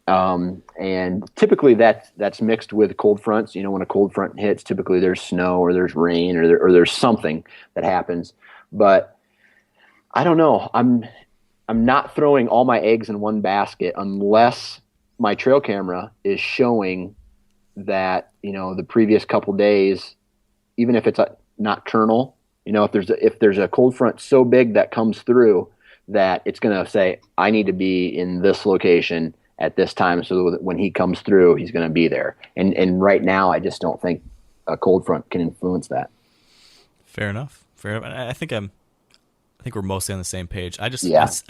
[SPEAKER 5] And typically that's mixed with cold fronts. When a cold front hits, typically there's snow or there's rain or there's something that happens. But I don't know. I'm not throwing all my eggs in one basket unless my trail camera is showing that, the previous couple days, even if it's a nocturnal, if there's a cold front so big that comes through that it's going to say, I need to be in this location at this time, so that when he comes through, he's going to be there. And right now, I just don't think a cold front can influence that.
[SPEAKER 4] Fair enough. I think we're mostly on the same page. I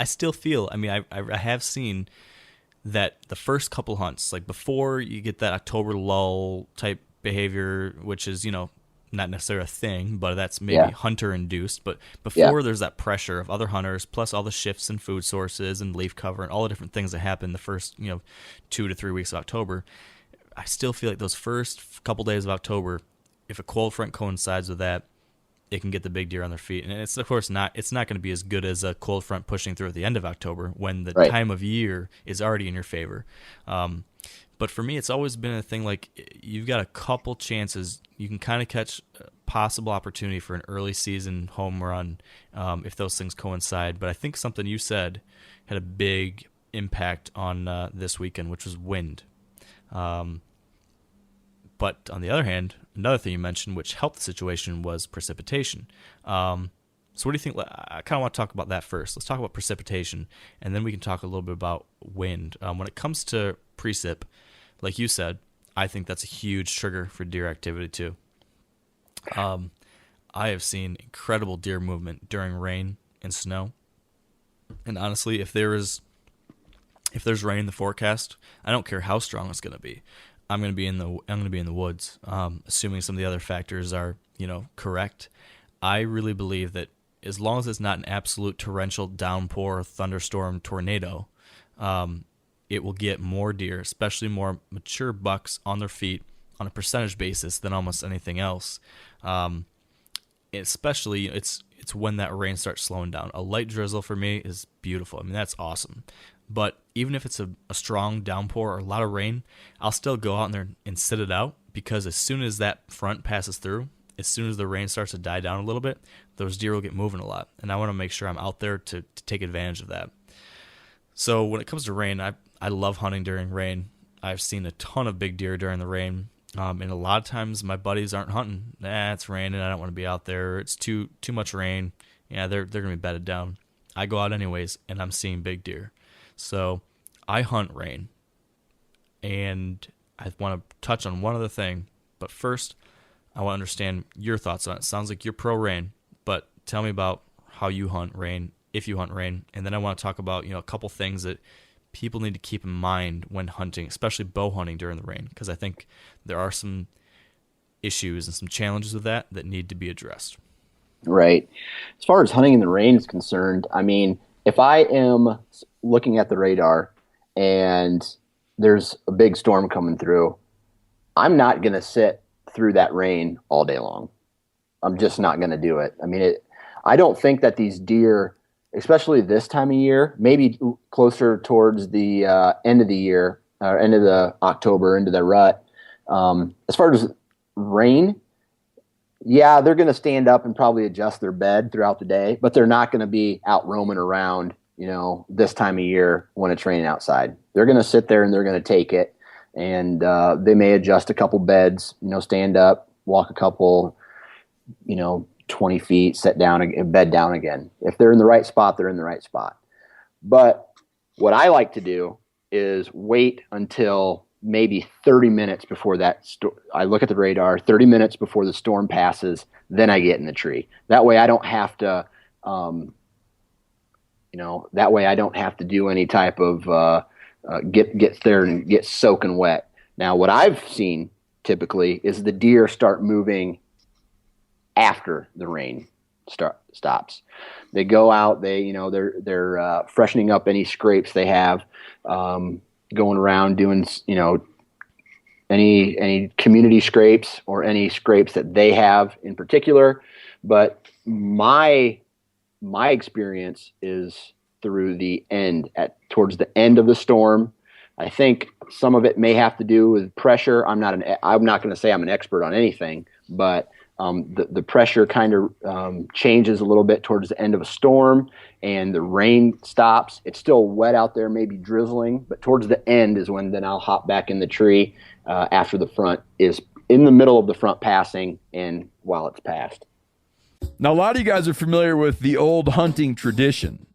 [SPEAKER 4] still feel. I have seen that the first couple hunts, like before you get that October lull type behavior, which is not necessarily a thing, but that's maybe hunter induced. But before there's that pressure of other hunters, plus all the shifts in food sources and leaf cover and all the different things that happen the first 2 to 3 weeks of October, I still feel like those first couple days of October, if a cold front coincides with that, it can get the big deer on their feet. And it's of course it's not going to be as good as a cold front pushing through at the end of October when the time of year is already in your favor. But for me, it's always been a thing like you've got a couple chances. You can kind of catch a possible opportunity for an early season home run if those things coincide. But I think something you said had a big impact on this weekend, which was wind. But on the other hand, another thing you mentioned, which helped the situation, was precipitation. So what do you think? I kind of want to talk about that first. Let's talk about precipitation, and then we can talk a little bit about wind. When it comes to precip, like you said, I think that's a huge trigger for deer activity too. I have seen incredible deer movement during rain and snow. And honestly, if there's rain in the forecast, I don't care how strong it's going to be. I'm going to be in the woods, assuming some of the other factors are, correct. I really believe that as long as it's not an absolute torrential downpour, thunderstorm, tornado, it will get more deer, especially more mature bucks, on their feet on a percentage basis than almost anything else. Especially, it's when that rain starts slowing down. A light drizzle for me is beautiful. That's awesome. But even if it's a strong downpour or a lot of rain, I'll still go out in there and sit it out, because as soon as that front passes through, as soon as the rain starts to die down a little bit, those deer will get moving a lot. And I want to make sure I'm out there to take advantage of that. So when it comes to rain, I love hunting during rain. I've seen a ton of big deer during the rain. And a lot of times my buddies aren't hunting. It's raining, I don't want to be out there. It's too much rain. Yeah, they're going to be bedded down. I go out anyways, and I'm seeing big deer. So I hunt rain, and I want to touch on one other thing. But first, I want to understand your thoughts on it. It sounds like you're pro rain, but tell me about how you hunt rain, if you hunt rain. And then I want to talk about, a couple things that people need to keep in mind when hunting, especially bow hunting during the rain, because I think there are some issues and some challenges with that need to be addressed.
[SPEAKER 5] Right. As far as hunting in the rain is concerned, if I am looking at the radar and there's a big storm coming through, I'm not going to sit through that rain all day long. I'm just not going to do it. I don't think that these deer, especially this time of year, maybe closer towards the end of the year, or end of the October, into the rut, as far as rain, yeah, they're going to stand up and probably adjust their bed throughout the day, but they're not going to be out roaming around, this time of year when it's raining outside. They're going to sit there and they're going to take it, and they may adjust a couple beds, stand up, walk a couple, 20 feet, sit down and bed down again. If they're in the right spot, they're in the right spot. But what I like to do is wait until maybe 30 minutes before I look at the radar, 30 minutes before the storm passes, then I get in the tree. That way I don't have to, do any type of, get there and get soaking wet. Now, what I've seen typically is the deer start moving after the rain stops. They go out, they're freshening up any scrapes they have, going around doing, any community scrapes or any scrapes that they have in particular. But my experience is through the end, towards the end of the storm. I think some of it may have to do with pressure. I'm not going to say I'm an expert on anything, but the pressure kind of changes a little bit towards the end of a storm, and the rain stops. It's still wet out there, maybe drizzling, but towards the end is when then I'll hop back in the tree after the front is in the middle of the front passing and while it's passed.
[SPEAKER 1] Now, a lot of you guys are familiar with the old hunting tradition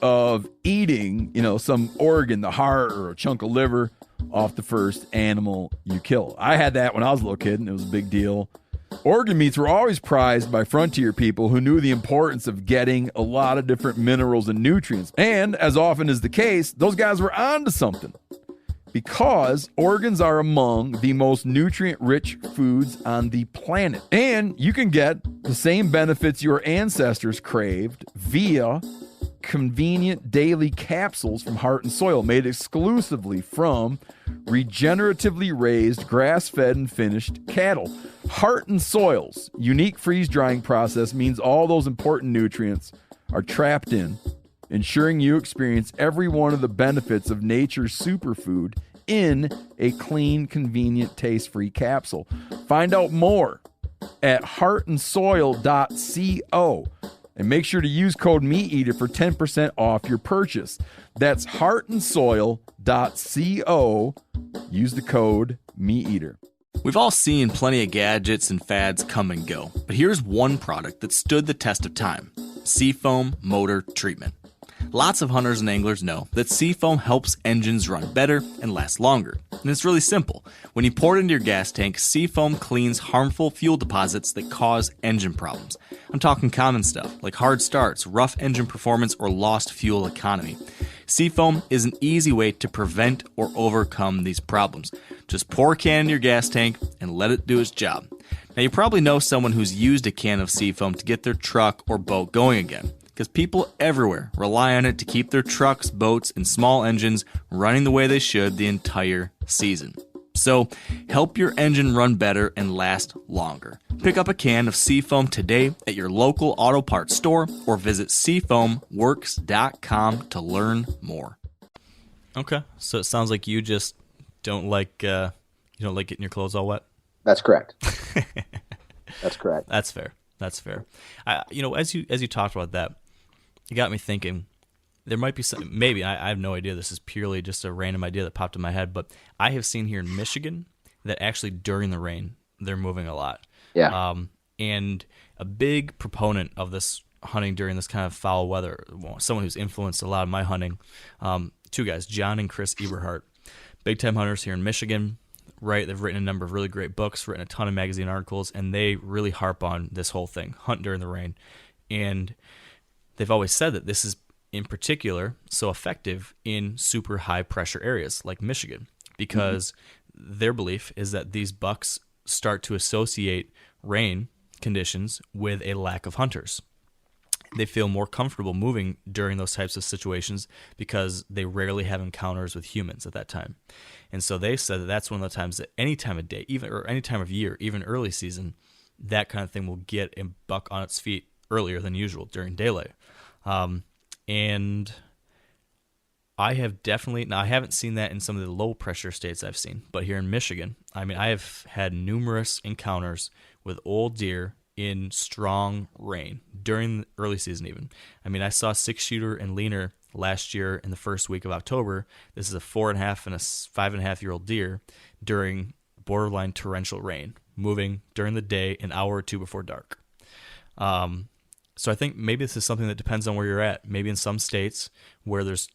[SPEAKER 1] of eating, some organ, the heart or a chunk of liver off the first animal you kill. I had that when I was a little kid, and it was a big deal. Organ meats were always prized by frontier people who knew the importance of getting a lot of different minerals and nutrients. And as often is the case, those guys were onto something, because organs are among the most nutrient-rich foods on the planet. And you can get the same benefits your ancestors craved via convenient daily capsules from Heart and Soil, made exclusively from regeneratively raised, grass-fed, and finished cattle. Heart and Soil's unique freeze-drying process means all those important nutrients are trapped in, ensuring you experience every one of the benefits of nature's superfood in a clean, convenient, taste-free capsule. Find out more at heartandsoil.co. And make sure to use code MeatEater for 10% off your purchase. That's heartandsoil.co. Use the code MeatEater.
[SPEAKER 2] We've all seen plenty of gadgets and fads come and go, but here's one product that stood the test of time: Seafoam Motor Treatment. Lots of hunters and anglers know that Seafoam helps engines run better and last longer. And it's really simple. When you pour it into your gas tank, Seafoam cleans harmful fuel deposits that cause engine problems. I'm talking common stuff like hard starts, rough engine performance, or lost fuel economy. Seafoam is an easy way to prevent or overcome these problems. Just pour a can in your gas tank and let it do its job. Now, you probably know someone who's used a can of Seafoam to get their truck or boat going again, because people everywhere rely on it to keep their trucks, boats, and small engines running the way they should the entire season. So, help your engine run better and last longer. Pick up a can of Seafoam today at your local auto parts store or visit seafoamworks.com to learn more.
[SPEAKER 4] Okay, so it sounds like you just don't like getting your clothes all wet.
[SPEAKER 5] That's correct. That's correct.
[SPEAKER 4] That's fair. As you talked about that, it got me thinking. There might be some, maybe, I have no idea, this is purely just a random idea that popped in my head, but I have seen here in Michigan that actually during the rain, they're moving a lot.
[SPEAKER 5] Yeah.
[SPEAKER 4] And a big proponent of this hunting during this kind of foul weather, someone who's influenced a lot of my hunting, two guys, John and Chris Eberhardt, big-time hunters here in Michigan, right? They've written a number of really great books, written a ton of magazine articles, and they really harp on this whole thing, hunt during the rain. And they've always said that this is, in particular, so effective in super high pressure areas like Michigan, because their belief is that these bucks start to associate rain conditions with a lack of hunters. They feel more comfortable moving during those types of situations because they rarely have encounters with humans at that time. And so they said that that's one of the times that any time of day, even or any time of year, even early season, that kind of thing will get a buck on its feet earlier than usual during daylight. And I have definitely, now I haven't seen that in some of the low pressure states I've seen, but here in Michigan, I mean, I have had numerous encounters with old deer in strong rain during the early season even. I mean, I saw 6-shooter and leaner last year in the first week of October. This is a 4.5 and a 5.5-year-old deer during borderline torrential rain, moving during the day an hour or two before dark. So I think maybe this is something that depends on where you're at. Maybe in some states where there's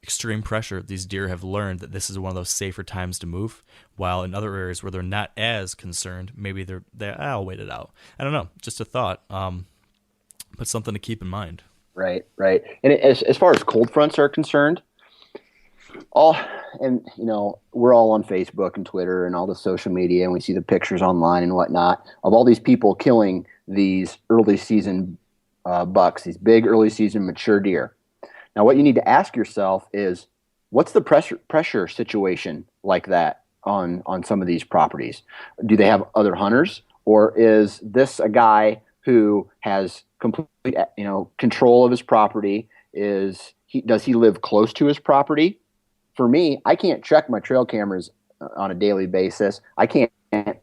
[SPEAKER 4] extreme pressure, these deer have learned that this is one of those safer times to move, while in other areas where they're not as concerned, maybe I'll wait it out. I don't know, just a thought, but something to keep in mind.
[SPEAKER 5] Right. And as far as cold fronts are concerned, we're all on Facebook and Twitter and all the social media, and we see the pictures online and whatnot of all these people killing these early season bucks, these big early season mature deer. Now, what you need to ask yourself is, what's the pressure situation like that on some of these properties? Do they have other hunters, or is this a guy who has complete control of his property? Does he live close to his property? For me, I can't check my trail cameras on a daily basis. I can't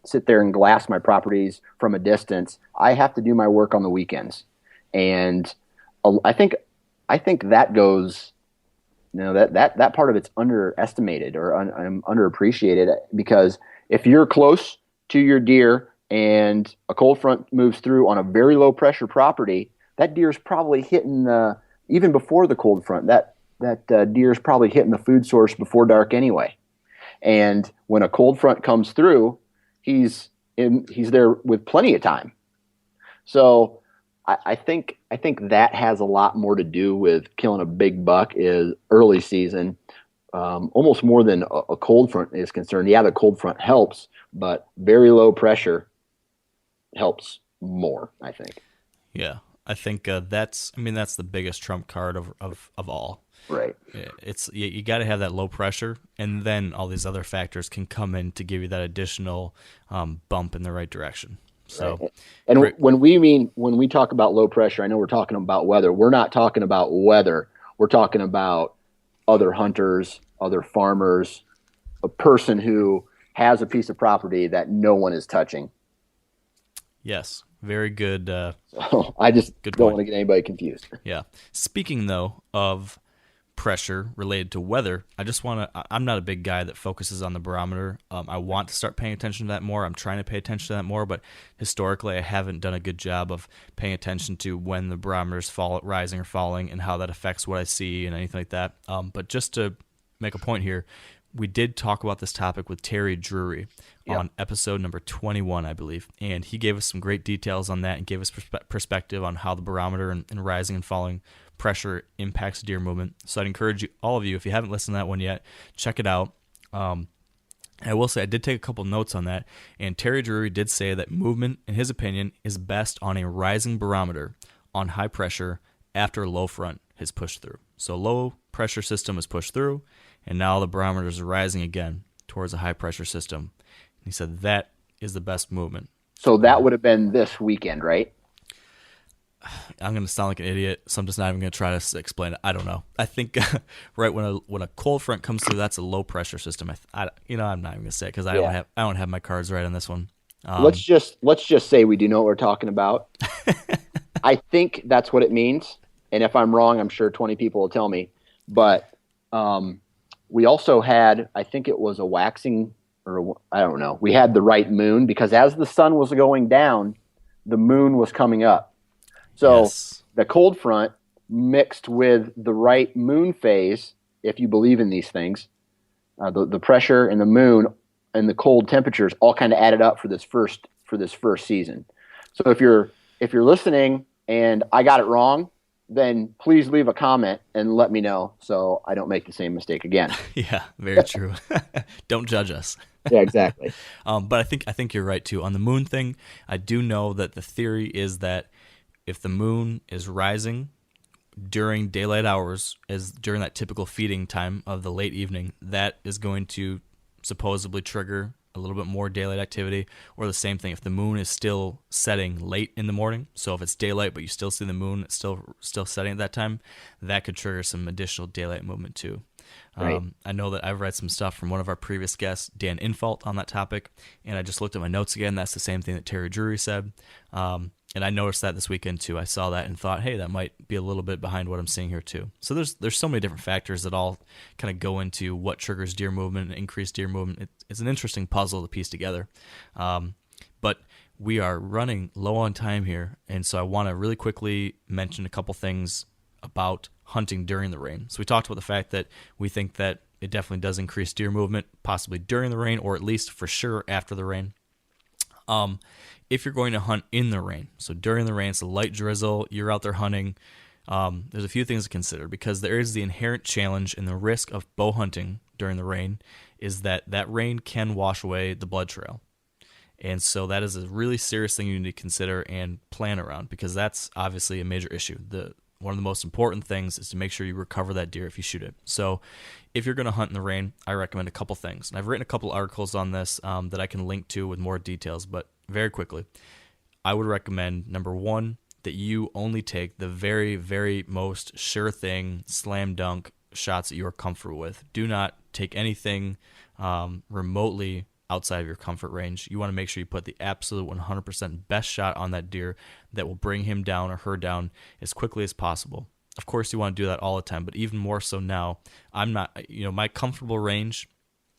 [SPEAKER 5] sit there and glass my properties from a distance. I have to do my work on the weekends, and I think that goes, that part of it's underestimated or underappreciated, because if you're close to your deer and a cold front moves through on a very low pressure property, that deer's probably hitting even before the cold front, that deer's probably hitting the food source before dark anyway. And when a cold front comes through, he's there with plenty of time. So I think that has a lot more to do with killing a big buck is early season, almost more than a cold front is concerned. Yeah, the cold front helps, but very low pressure helps more, I think.
[SPEAKER 4] Yeah, I think that's the biggest trump card of all.
[SPEAKER 5] Right.
[SPEAKER 4] It's you got to have that low pressure, and then all these other factors can come in to give you that additional bump in the right direction. So,
[SPEAKER 5] right. And when we talk about low pressure, I know we're talking about weather. We're not talking about weather. We're talking about other hunters, other farmers, a person who has a piece of property that no one is touching.
[SPEAKER 4] Yes, very good.
[SPEAKER 5] So I just don't want to get anybody confused.
[SPEAKER 4] Yeah. Speaking though of pressure related to weather, I'm not a big guy that focuses on the barometer. I want to start paying attention to that more. I'm trying to pay attention to that more, but historically I haven't done a good job of paying attention to when the barometer's rising or falling and how that affects what I see and anything like that. But just to make a point here, we did talk about this topic with Terry Drury on episode number 21, I believe, and he gave us some great details on that and gave us perspective on how the barometer and rising and falling pressure impacts deer movement. So I'd encourage all of you, if you haven't listened to that one yet, check it out. I will say I did take a couple notes on that, and Terry Drury did say that movement, in his opinion, is best on a rising barometer on high pressure after a low front has pushed through. So low pressure system is pushed through, and now the barometer is rising again towards a high pressure system. And he said that is the best movement. So
[SPEAKER 5] that would have been this weekend, right?
[SPEAKER 4] I'm going to sound like an idiot, so I'm just not even going to try to explain it. I don't know. I think right when a cold front comes through, that's a low pressure system. I'm not even going to say it because I don't have my cards right on this one.
[SPEAKER 5] Let's just say we do know what we're talking about. I think that's what it means, and if I'm wrong, I'm sure 20 people will tell me. But we also had, I think it was a waxing, or I don't know. We had the right moon because as the sun was going down, the moon was coming up. So the cold front mixed with the right moon phase, if you believe in these things, the pressure and the moon and the cold temperatures all kind of added up for this first season. So if you're listening and I got it wrong, then please leave a comment and let me know so I don't make the same mistake again.
[SPEAKER 4] Yeah, very true. Don't judge us.
[SPEAKER 5] Yeah, exactly.
[SPEAKER 4] But I think you're right too. On the moon thing, I do know that the theory is that if the moon is rising during daylight hours, as during that typical feeding time of the late evening, that is going to supposedly trigger a little bit more daylight activity, or the same thing if the moon is still setting late in the morning. So if it's daylight but you still see the moon still setting at that time, that could trigger some additional daylight movement too.
[SPEAKER 5] Right.
[SPEAKER 4] I know that I've read some stuff from one of our previous guests, Dan Infalt, on that topic, and I just looked at my notes again. That's the same thing that Terry Drury said, and I noticed that this weekend too. I saw that and thought, hey, that might be a little bit behind what I'm seeing here too. So there's so many different factors that all kind of go into what triggers deer movement and increased deer movement. It's an interesting puzzle to piece together, but we are running low on time here, and so I want to really quickly mention a couple things about hunting during the rain. So we talked about the fact that we think that it definitely does increase deer movement, possibly during the rain, or at least for sure after the rain. If you're going to hunt in the rain, so during the rain, it's a light drizzle, you're out there hunting, there's a few things to consider, because there is the inherent challenge and the risk of bow hunting during the rain is that rain can wash away the blood trail. And so that is a really serious thing you need to consider and plan around, because that's obviously a major issue. One of the most important things is to make sure you recover that deer if you shoot it. So if you're going to hunt in the rain, I recommend a couple things. And I've written a couple articles on this that I can link to with more details, but very quickly, I would recommend, number one, that you only take the very, very most sure thing, slam dunk shots that you are comfortable with. Do not take anything remotely outside of your comfort range. You want to make sure you put the absolute 100% best shot on that deer that will bring him down or her down as quickly as possible. Of course, you want to do that all the time, but even more so now. I'm not, my comfortable range,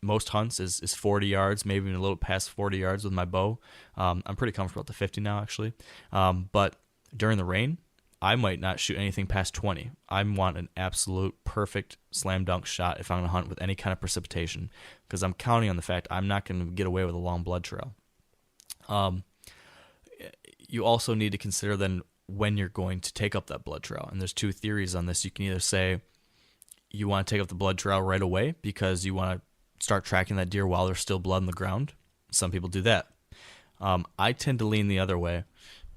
[SPEAKER 4] most hunts is 40 yards, maybe even a little past 40 yards with my bow. I'm pretty comfortable at the 50 now, actually. But during the rain, I might not shoot anything past 20. I want an absolute perfect slam dunk shot if I'm going to hunt with any kind of precipitation, because I'm counting on the fact I'm not going to get away with a long blood trail. You also need to consider then when you're going to take up that blood trail. And there's two theories on this. You can either say you want to take up the blood trail right away because you want to start tracking that deer while there's still blood in the ground. Some people do that. I tend to lean the other way,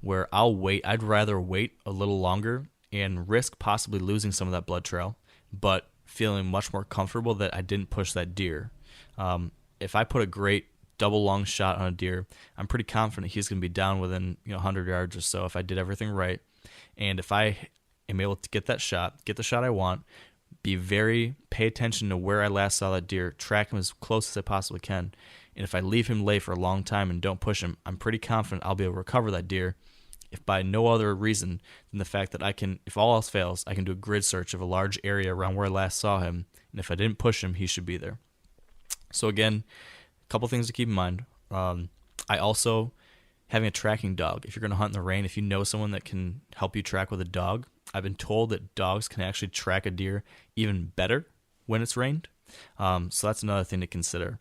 [SPEAKER 4] where I'll wait. I'd rather wait a little longer and risk possibly losing some of that blood trail, but feeling much more comfortable that I didn't push that deer. If I put a great double long shot on a deer, I'm pretty confident he's going to be down within 100 yards or so if I did everything right. And if I am able to get that shot, get the shot I want, pay attention to where I last saw that deer, track him as close as I possibly can. And if I leave him lay for a long time and don't push him, I'm pretty confident I'll be able to recover that deer, if by no other reason than the fact that I can, if all else fails, I can do a grid search of a large area around where I last saw him, and if I didn't push him, he should be there. So again, a couple things to keep in mind. I also, having a tracking dog, if you're going to hunt in the rain, if you know someone that can help you track with a dog, I've been told that dogs can actually track a deer even better when it's rained. So that's another thing to consider.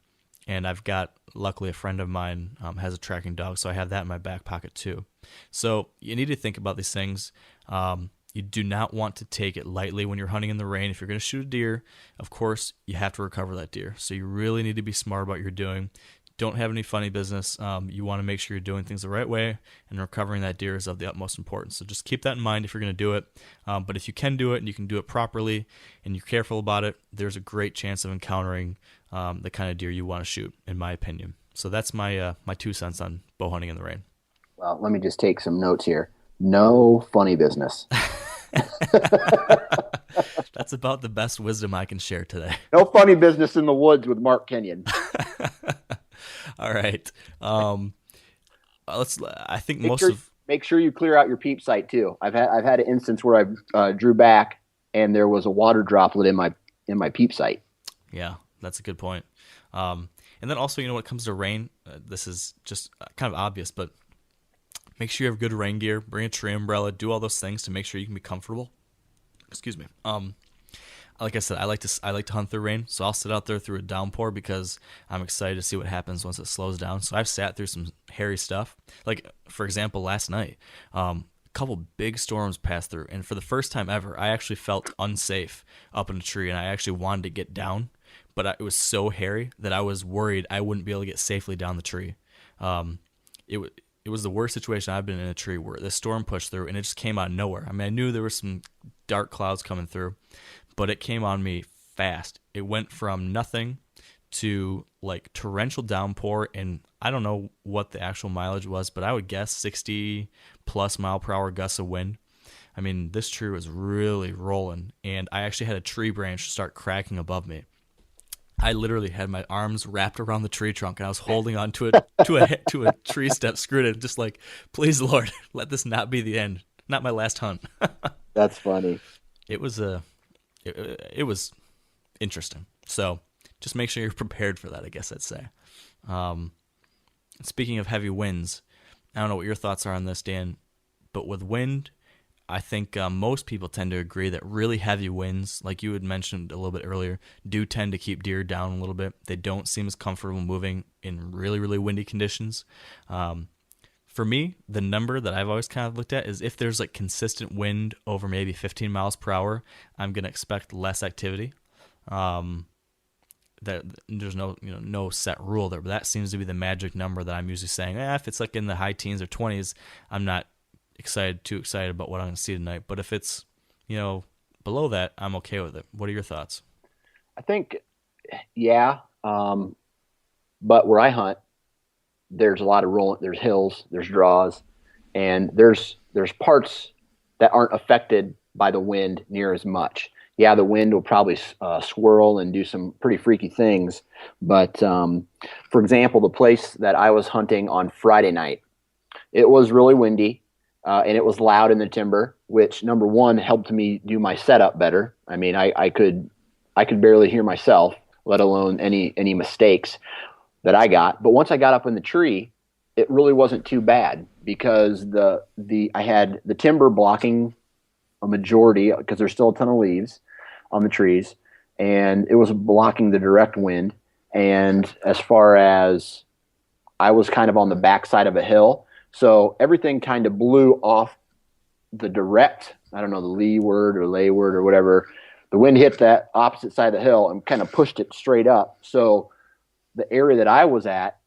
[SPEAKER 4] And I've got, luckily, a friend of mine has a tracking dog, so I have that in my back pocket too. So you need to think about these things. You do not want to take it lightly when you're hunting in the rain. If you're going to shoot a deer, of course, you have to recover that deer. So you really need to be smart about what you're doing. Don't have any funny business. You want to make sure you're doing things the right way, and recovering that deer is of the utmost importance. So just keep that in mind if you're going to do it. But if you can do it and you can do it properly and you're careful about it, there's a great chance of encountering the kind of deer you want to shoot, in my opinion. So that's my 2 cents on bow hunting in the rain.
[SPEAKER 5] Well, let me just take some notes here. No funny business.
[SPEAKER 4] That's about the best wisdom I can share today.
[SPEAKER 5] No funny business in the woods with Mark Kenyon.
[SPEAKER 4] All right. I think
[SPEAKER 5] make sure you clear out your peep sight too. I've had an instance where I drew back and there was a water droplet in my peep sight.
[SPEAKER 4] Yeah, that's a good point. And then also, when it comes to rain, this is just kind of obvious, but make sure you have good rain gear, bring a tree umbrella, do all those things to make sure you can be comfortable. Excuse me. Like I said, I like to hunt through rain, so I'll sit out there through a downpour because I'm excited to see what happens once it slows down. So I've sat through some hairy stuff. Like, for example, last night, a couple big storms passed through, and for the first time ever, I actually felt unsafe up in a tree, and I actually wanted to get down, but it was so hairy that I was worried I wouldn't be able to get safely down the tree. It was the worst situation I've been in a tree where the storm pushed through, and it just came out of nowhere. I mean, I knew there were some dark clouds coming through, but it came on me fast. It went from nothing to like torrential downpour, and I don't know what the actual mileage was, but I would guess 60 plus mile per hour gusts of wind. I mean, this tree was really rolling, and I actually had a tree branch start cracking above me. I literally had my arms wrapped around the tree trunk, and I was holding on to it to a tree step, screwed in, just like, please, Lord, let this not be the end, not my last hunt.
[SPEAKER 5] That's funny.
[SPEAKER 4] It was it was interesting. So just make sure you're prepared for that, I guess I'd say. Speaking of heavy winds, I don't know what your thoughts are on this, Dan, but with wind, I think most people tend to agree that really heavy winds, like you had mentioned a little bit earlier, do tend to keep deer down a little bit. They don't seem as comfortable moving in really, really windy conditions. For me, the number that I've always kind of looked at is if there's like consistent wind over maybe 15 miles per hour, I'm going to expect less activity. That there's no set rule there, but that seems to be the magic number that I'm usually saying. If it's like in the high teens or 20s, I'm not too excited about what I'm going to see tonight. But if it's, below that, I'm okay with it. What are your thoughts?
[SPEAKER 5] I think, yeah. But where I hunt, there's a lot of rolling, there's hills, there's draws, and there's parts that aren't affected by the wind near as much. Yeah, the wind will probably swirl and do some pretty freaky things. But for example, the place that I was hunting on Friday night, it was really windy. And it was loud in the timber, which number one helped me do my setup better. I mean, I could barely hear myself, let alone any mistakes that I got. But once I got up in the tree, it really wasn't too bad because I had the timber blocking a majority because there's still a ton of leaves on the trees, and it was blocking the direct wind. And as far as I was kind of on the backside of a hill. So everything kind of blew off the direct, I don't know, the leeward or layward or whatever. The wind hit that opposite side of the hill and kind of pushed it straight up. So the area that I was at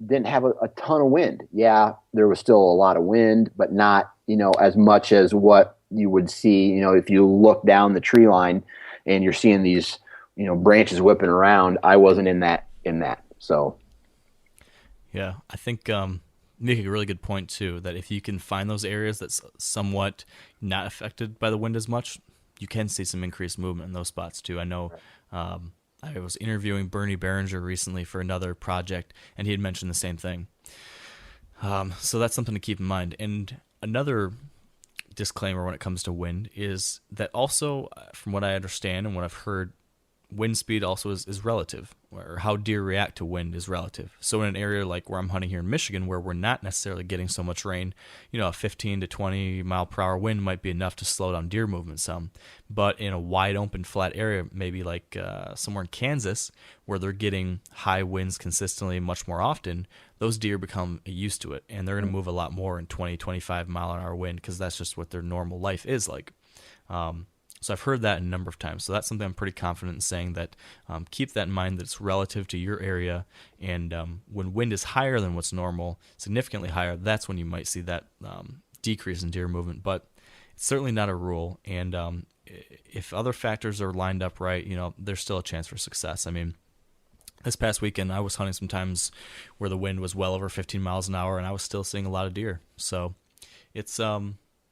[SPEAKER 5] didn't have a ton of wind. Yeah, there was still a lot of wind, but not, as much as what you would see, if you look down the tree line and you're seeing these, branches whipping around. I wasn't in that. So.
[SPEAKER 4] Yeah, I think make a really good point too, that if you can find those areas that's somewhat not affected by the wind as much, you can see some increased movement in those spots too. I know I was interviewing Bernie Behringer recently for another project, and he had mentioned the same thing. So that's something to keep in mind. And another disclaimer when it comes to wind is that also, from what I understand and what I've heard, wind speed also is relative, or how deer react to wind is relative. So in an area like where I'm hunting here in Michigan, where we're not necessarily getting so much rain, a 15 to 20 mile per hour wind might be enough to slow down deer movement some. But in a wide open flat area, maybe like somewhere in Kansas, where they're getting high winds consistently much more often, those deer become used to it, and they're going to move a lot more in 20, 25 mile an hour wind because that's just what their normal life is like. So I've heard that a number of times. So that's something I'm pretty confident in saying, that keep that in mind, that it's relative to your area. And when wind is higher than what's normal, significantly higher, that's when you might see that decrease in deer movement. But it's certainly not a rule. And if other factors are lined up right, there's still a chance for success. I mean, this past weekend, I was hunting sometimes where the wind was well over 15 miles an hour, and I was still seeing a lot of deer. So it's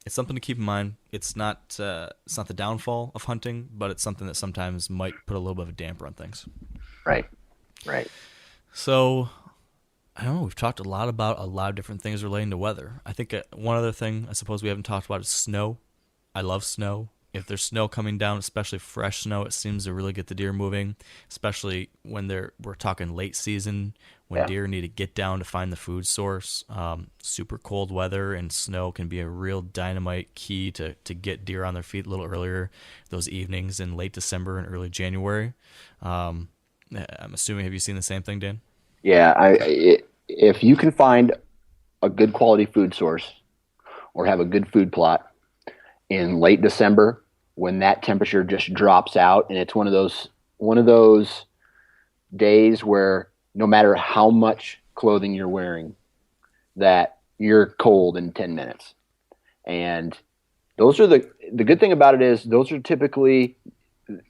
[SPEAKER 4] something to keep in mind. It's not the downfall of hunting, but it's something that sometimes might put a little bit of a damper on things.
[SPEAKER 5] Right.
[SPEAKER 4] So, I don't know, we've talked a lot about a lot of different things relating to weather. I think one other thing I suppose we haven't talked about is snow. I love snow. If there's snow coming down, especially fresh snow, it seems to really get the deer moving, especially when we're talking late season, when deer need to get down to find the food source. Super cold weather and snow can be a real dynamite key to get deer on their feet a little earlier those evenings in late December and early January. I'm assuming, have you seen the same thing, Dan?
[SPEAKER 5] Yeah, if you can find a good quality food source or have a good food plot in late December, when that temperature just drops out, and it's one of those days where no matter how much clothing you're wearing, that you're cold in 10 minutes. And those are the good thing about it is those are typically,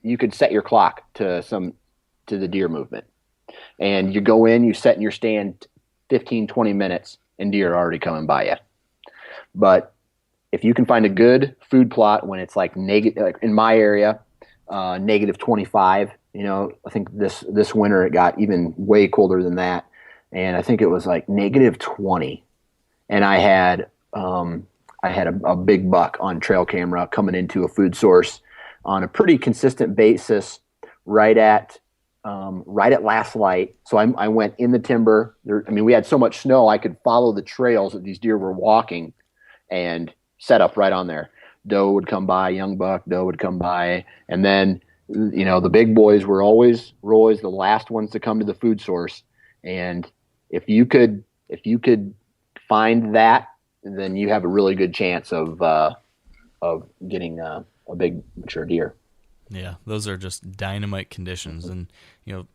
[SPEAKER 5] you could set your clock to to the deer movement. And you go in, you set in your stand 15, 20 minutes, and deer are already coming by you. But if you can find a good food plot when it's like negative, like in my area, negative 25, I think this winter it got even way colder than that. And I think it was like negative 20. And I had a big buck on trail camera coming into a food source on a pretty consistent basis right at last light. So I went in the timber. We had so much snow I could follow the trails that these deer were walking and set up right on there. Doe would come by, young buck, doe would come by. And then, the big boys were always the last ones to come to the food source. And if you could find that, then you have a really good chance of getting a big mature deer.
[SPEAKER 4] Yeah, those are just dynamite conditions. And,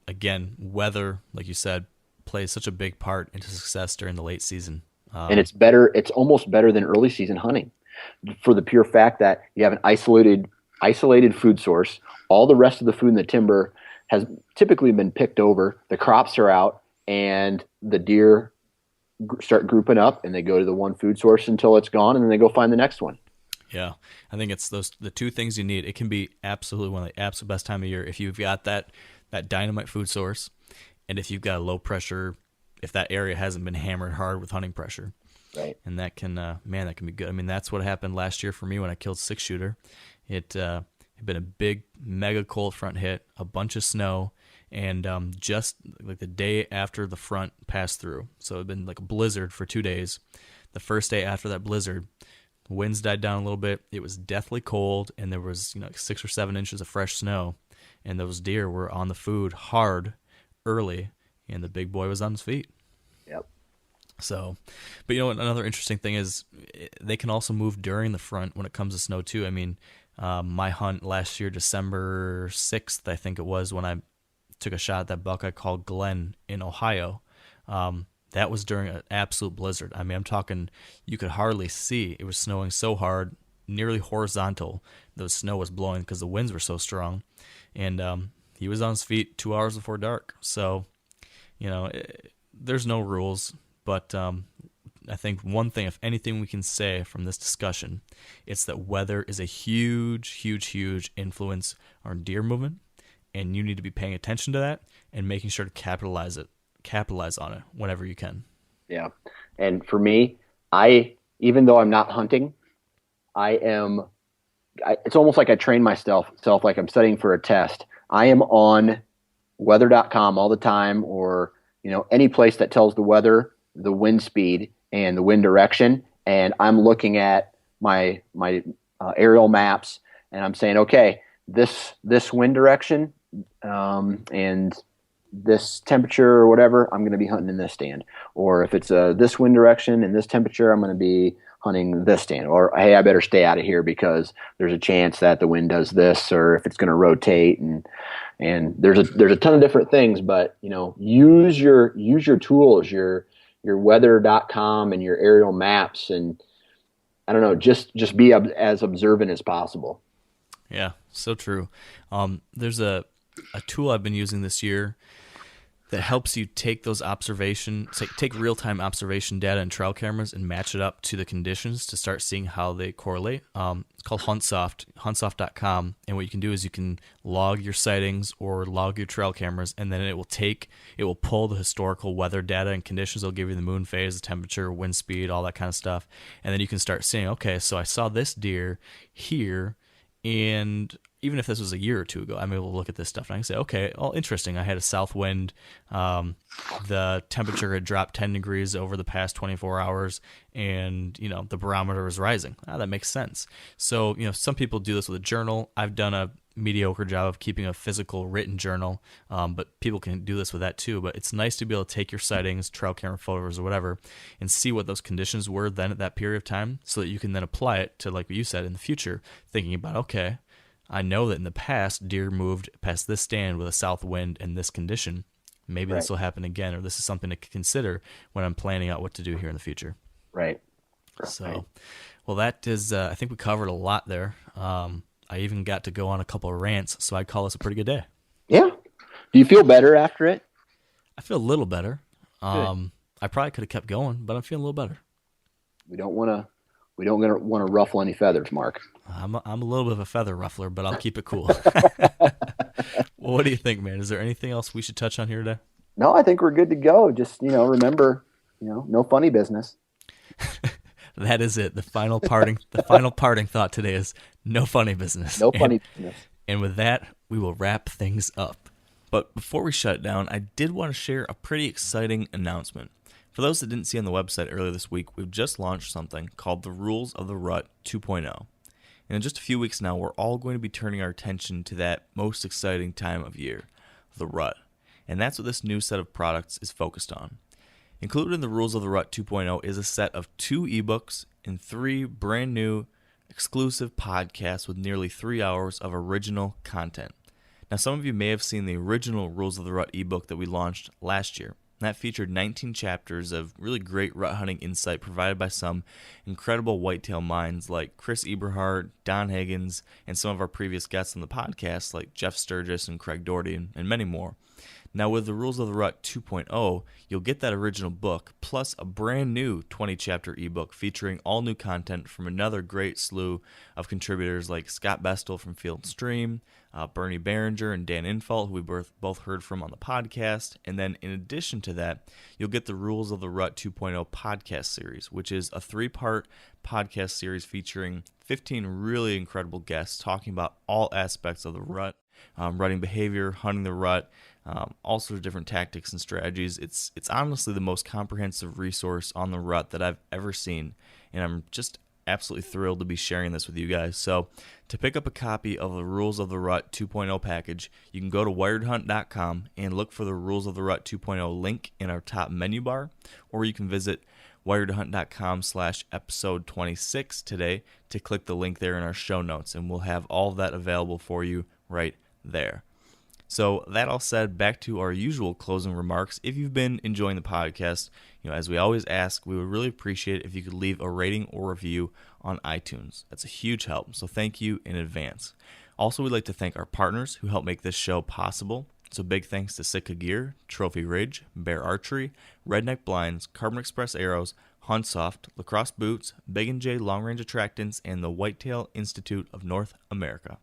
[SPEAKER 4] again, weather, like you said, plays such a big part into success during the late season.
[SPEAKER 5] And it's almost better than early season hunting for the pure fact that you have an isolated food source. All the rest of the food in the timber has typically been picked over. The crops are out, and the deer start grouping up, and they go to the one food source until it's gone, and then they go find the next one.
[SPEAKER 4] Yeah, I think it's the two things you need. It can be absolutely one of the absolute best time of year if you've got that dynamite food source, and if you've got a low pressure, if that area hasn't been hammered hard with hunting pressure.
[SPEAKER 5] Right.
[SPEAKER 4] And that can that can be good. That's what happened last year for me when I killed 6-shooter. It had been a big, mega cold front hit, a bunch of snow, and just like the day after the front passed through. So it had been like a blizzard for 2 days. The first day after that blizzard, the winds died down a little bit. It was deathly cold, and there was 6 or 7 inches of fresh snow, and those deer were on the food hard early, and the big boy was on his feet.
[SPEAKER 5] Yep.
[SPEAKER 4] So, but another interesting thing is they can also move during the front when it comes to snow too. My hunt last year, December 6th, I think it was, when I took a shot at that buck I called Glenn in Ohio. That was during an absolute blizzard. I'm talking, you could hardly see. It was snowing so hard, nearly horizontal. The snow was blowing because the winds were so strong. And he was on his feet 2 hours before dark. So, there's no rules. But I think one thing, if anything we can say from this discussion, it's that weather is a huge, huge, huge influence on deer movement. And you need to be paying attention to that and making sure to capitalize on it whenever you can.
[SPEAKER 5] Yeah. And for me, even though I'm not hunting, it's almost like I train myself like I'm studying for a test. I am on weather.com all the time, or, any place that tells the weather, the wind speed and the wind direction. And I'm looking at my aerial maps, and I'm saying, okay, this wind direction, and this temperature or whatever, I'm going to be hunting in this stand. Or if it's this wind direction and this temperature, I'm going to be hunting this stand. Or, hey, I better stay out of here because there's a chance that the wind does this, or if it's going to rotate. And there's a ton of different things, but use your tools, your weather.com and your aerial maps, and I don't know, just be as observant as possible.
[SPEAKER 4] Yeah, so true. There's a tool I've been using this year that helps you take those take real-time observation data and trail cameras and match it up to the conditions to start seeing how they correlate. It's called huntsoft.com, and what you can do is you can log your sightings or log your trail cameras, and then it will pull the historical weather data and conditions. It'll give you the moon phase, the temperature, wind speed, all that kind of stuff, and then you can start seeing, okay, so I saw this deer here, and even if this was a year or two ago, I'm able to look at this stuff and I can say, okay, interesting. I had a south wind. The temperature had dropped 10 degrees over the past 24 hours, and the barometer was rising. That makes sense. So some people do this with a journal. I've done a mediocre job of keeping a physical written journal, but people can do this with that too. But it's nice to be able to take your sightings, trail camera photos or whatever, and see what those conditions were then at that period of time, so that you can then apply it to, like what you said, in the future, thinking about, okay, I know that in the past deer moved past this stand with a south wind and this condition. Maybe This will happen again, or this is something to consider when I'm planning out what to do here in the future.
[SPEAKER 5] Right.
[SPEAKER 4] So, well, that is, I think we covered a lot there. I even got to go on a couple of rants, so I'd call this a pretty good day.
[SPEAKER 5] Yeah. Do you feel better after it?
[SPEAKER 4] I feel a little better. I probably could have kept going, but I'm feeling a little better.
[SPEAKER 5] We don't want to ruffle any feathers, Mark.
[SPEAKER 4] I'm a little bit of a feather ruffler, but I'll keep it cool. Well, what do you think, man? Is there anything else we should touch on here today?
[SPEAKER 5] No, I think we're good to go. Just, remember, no funny business.
[SPEAKER 4] That is it. The final parting thought today is no funny business.
[SPEAKER 5] No funny business.
[SPEAKER 4] And with that, we will wrap things up. But before we shut it down, I did want to share a pretty exciting announcement. For those that didn't see on the website earlier this week, we've just launched something called the Rules of the Rut 2.0. And in just a few weeks now, we're all going to be turning our attention to that most exciting time of year, the rut. And that's what this new set of products is focused on. Included in the Rules of the Rut 2.0 is a set of 2 ebooks and 3 brand new exclusive podcasts with nearly 3 hours of original content. Now, some of you may have seen the original Rules of the Rut ebook that we launched last year. That featured 19 chapters of really great rut hunting insight provided by some incredible whitetail minds like Chris Eberhardt, Don Higgins, and some of our previous guests on the podcast like Jeff Sturgis and Craig Doherty and many more. Now with the Rules of the Rut 2.0, you'll get that original book plus a brand new 20-chapter ebook featuring all new content from another great slew of contributors like Scott Bestel from Field & Stream, Bernie Behringer and Dan Infalt, who we both heard from on the podcast. And then in addition to that, you'll get the Rules of the Rut 2.0 podcast series, which is a 3-part podcast series featuring 15 really incredible guests talking about all aspects of the rut, rutting behavior, hunting the rut, all sorts of different tactics and strategies. It's honestly the most comprehensive resource on the rut that I've ever seen, and I'm just absolutely thrilled to be sharing this with you guys. So to pick up a copy of the Rules of the Rut 2.0 package, you can go to wiredhunt.com and look for the Rules of the Rut 2.0 link in our top menu bar, or you can visit wiredhunt.com/episode 26 today to click the link there in our show notes, and we'll have all of that available for you right there. So that all said, back to our usual closing remarks. If you've been enjoying the podcast, as we always ask, we would really appreciate it if you could leave a rating or review on iTunes. That's a huge help, so thank you in advance. Also, we'd like to thank our partners who help make this show possible. So big thanks to Sitka Gear, Trophy Ridge, Bear Archery, Redneck Blinds, Carbon Express Arrows, Huntsoft, Lacrosse Boots, Big & J Long Range Attractants, and the Whitetail Institute of North America.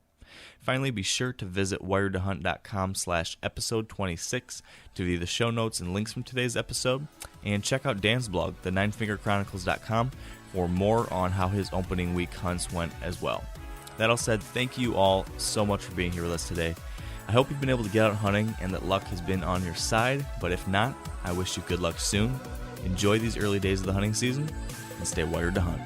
[SPEAKER 4] Finally, be sure to visit wiredhunt.com/episode 26 to view the show notes and links from today's episode, and check out Dan's blog, the9fingerchronicles.com, for more on how his opening week hunts went as well. That all said, thank you all so much for being here with us today. I hope you've been able to get out hunting and that luck has been on your side, but if not, I wish you good luck soon. Enjoy these early days of the hunting season, and stay wired to hunt.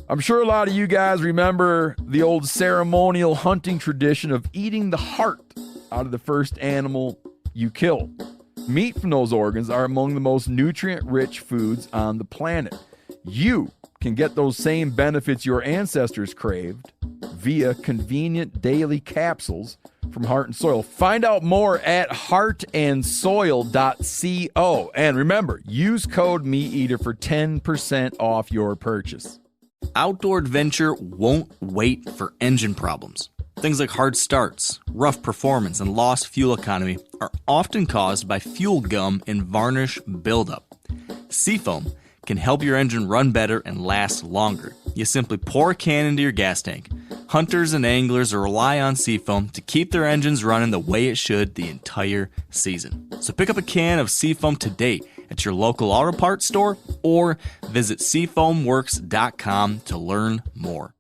[SPEAKER 1] I'm sure a lot of you guys remember the old ceremonial hunting tradition of eating the heart out of the first animal you kill. Meat from those organs are among the most nutrient-rich foods on the planet. You can get those same benefits your ancestors craved via convenient daily capsules from Heart and Soil. Find out more at heartandsoil.co. And remember, use code MeatEater for 10% off your purchase.
[SPEAKER 2] Outdoor adventure won't wait for engine problems. Things like hard starts, rough performance, and lost fuel economy are often caused by fuel gum and varnish buildup. Seafoam can help your engine run better and last longer. You simply pour a can into your gas tank. Hunters and anglers rely on Seafoam to keep their engines running the way it should the entire season. So pick up a can of Seafoam today at your local auto parts store or visit seafoamworks.com to learn more.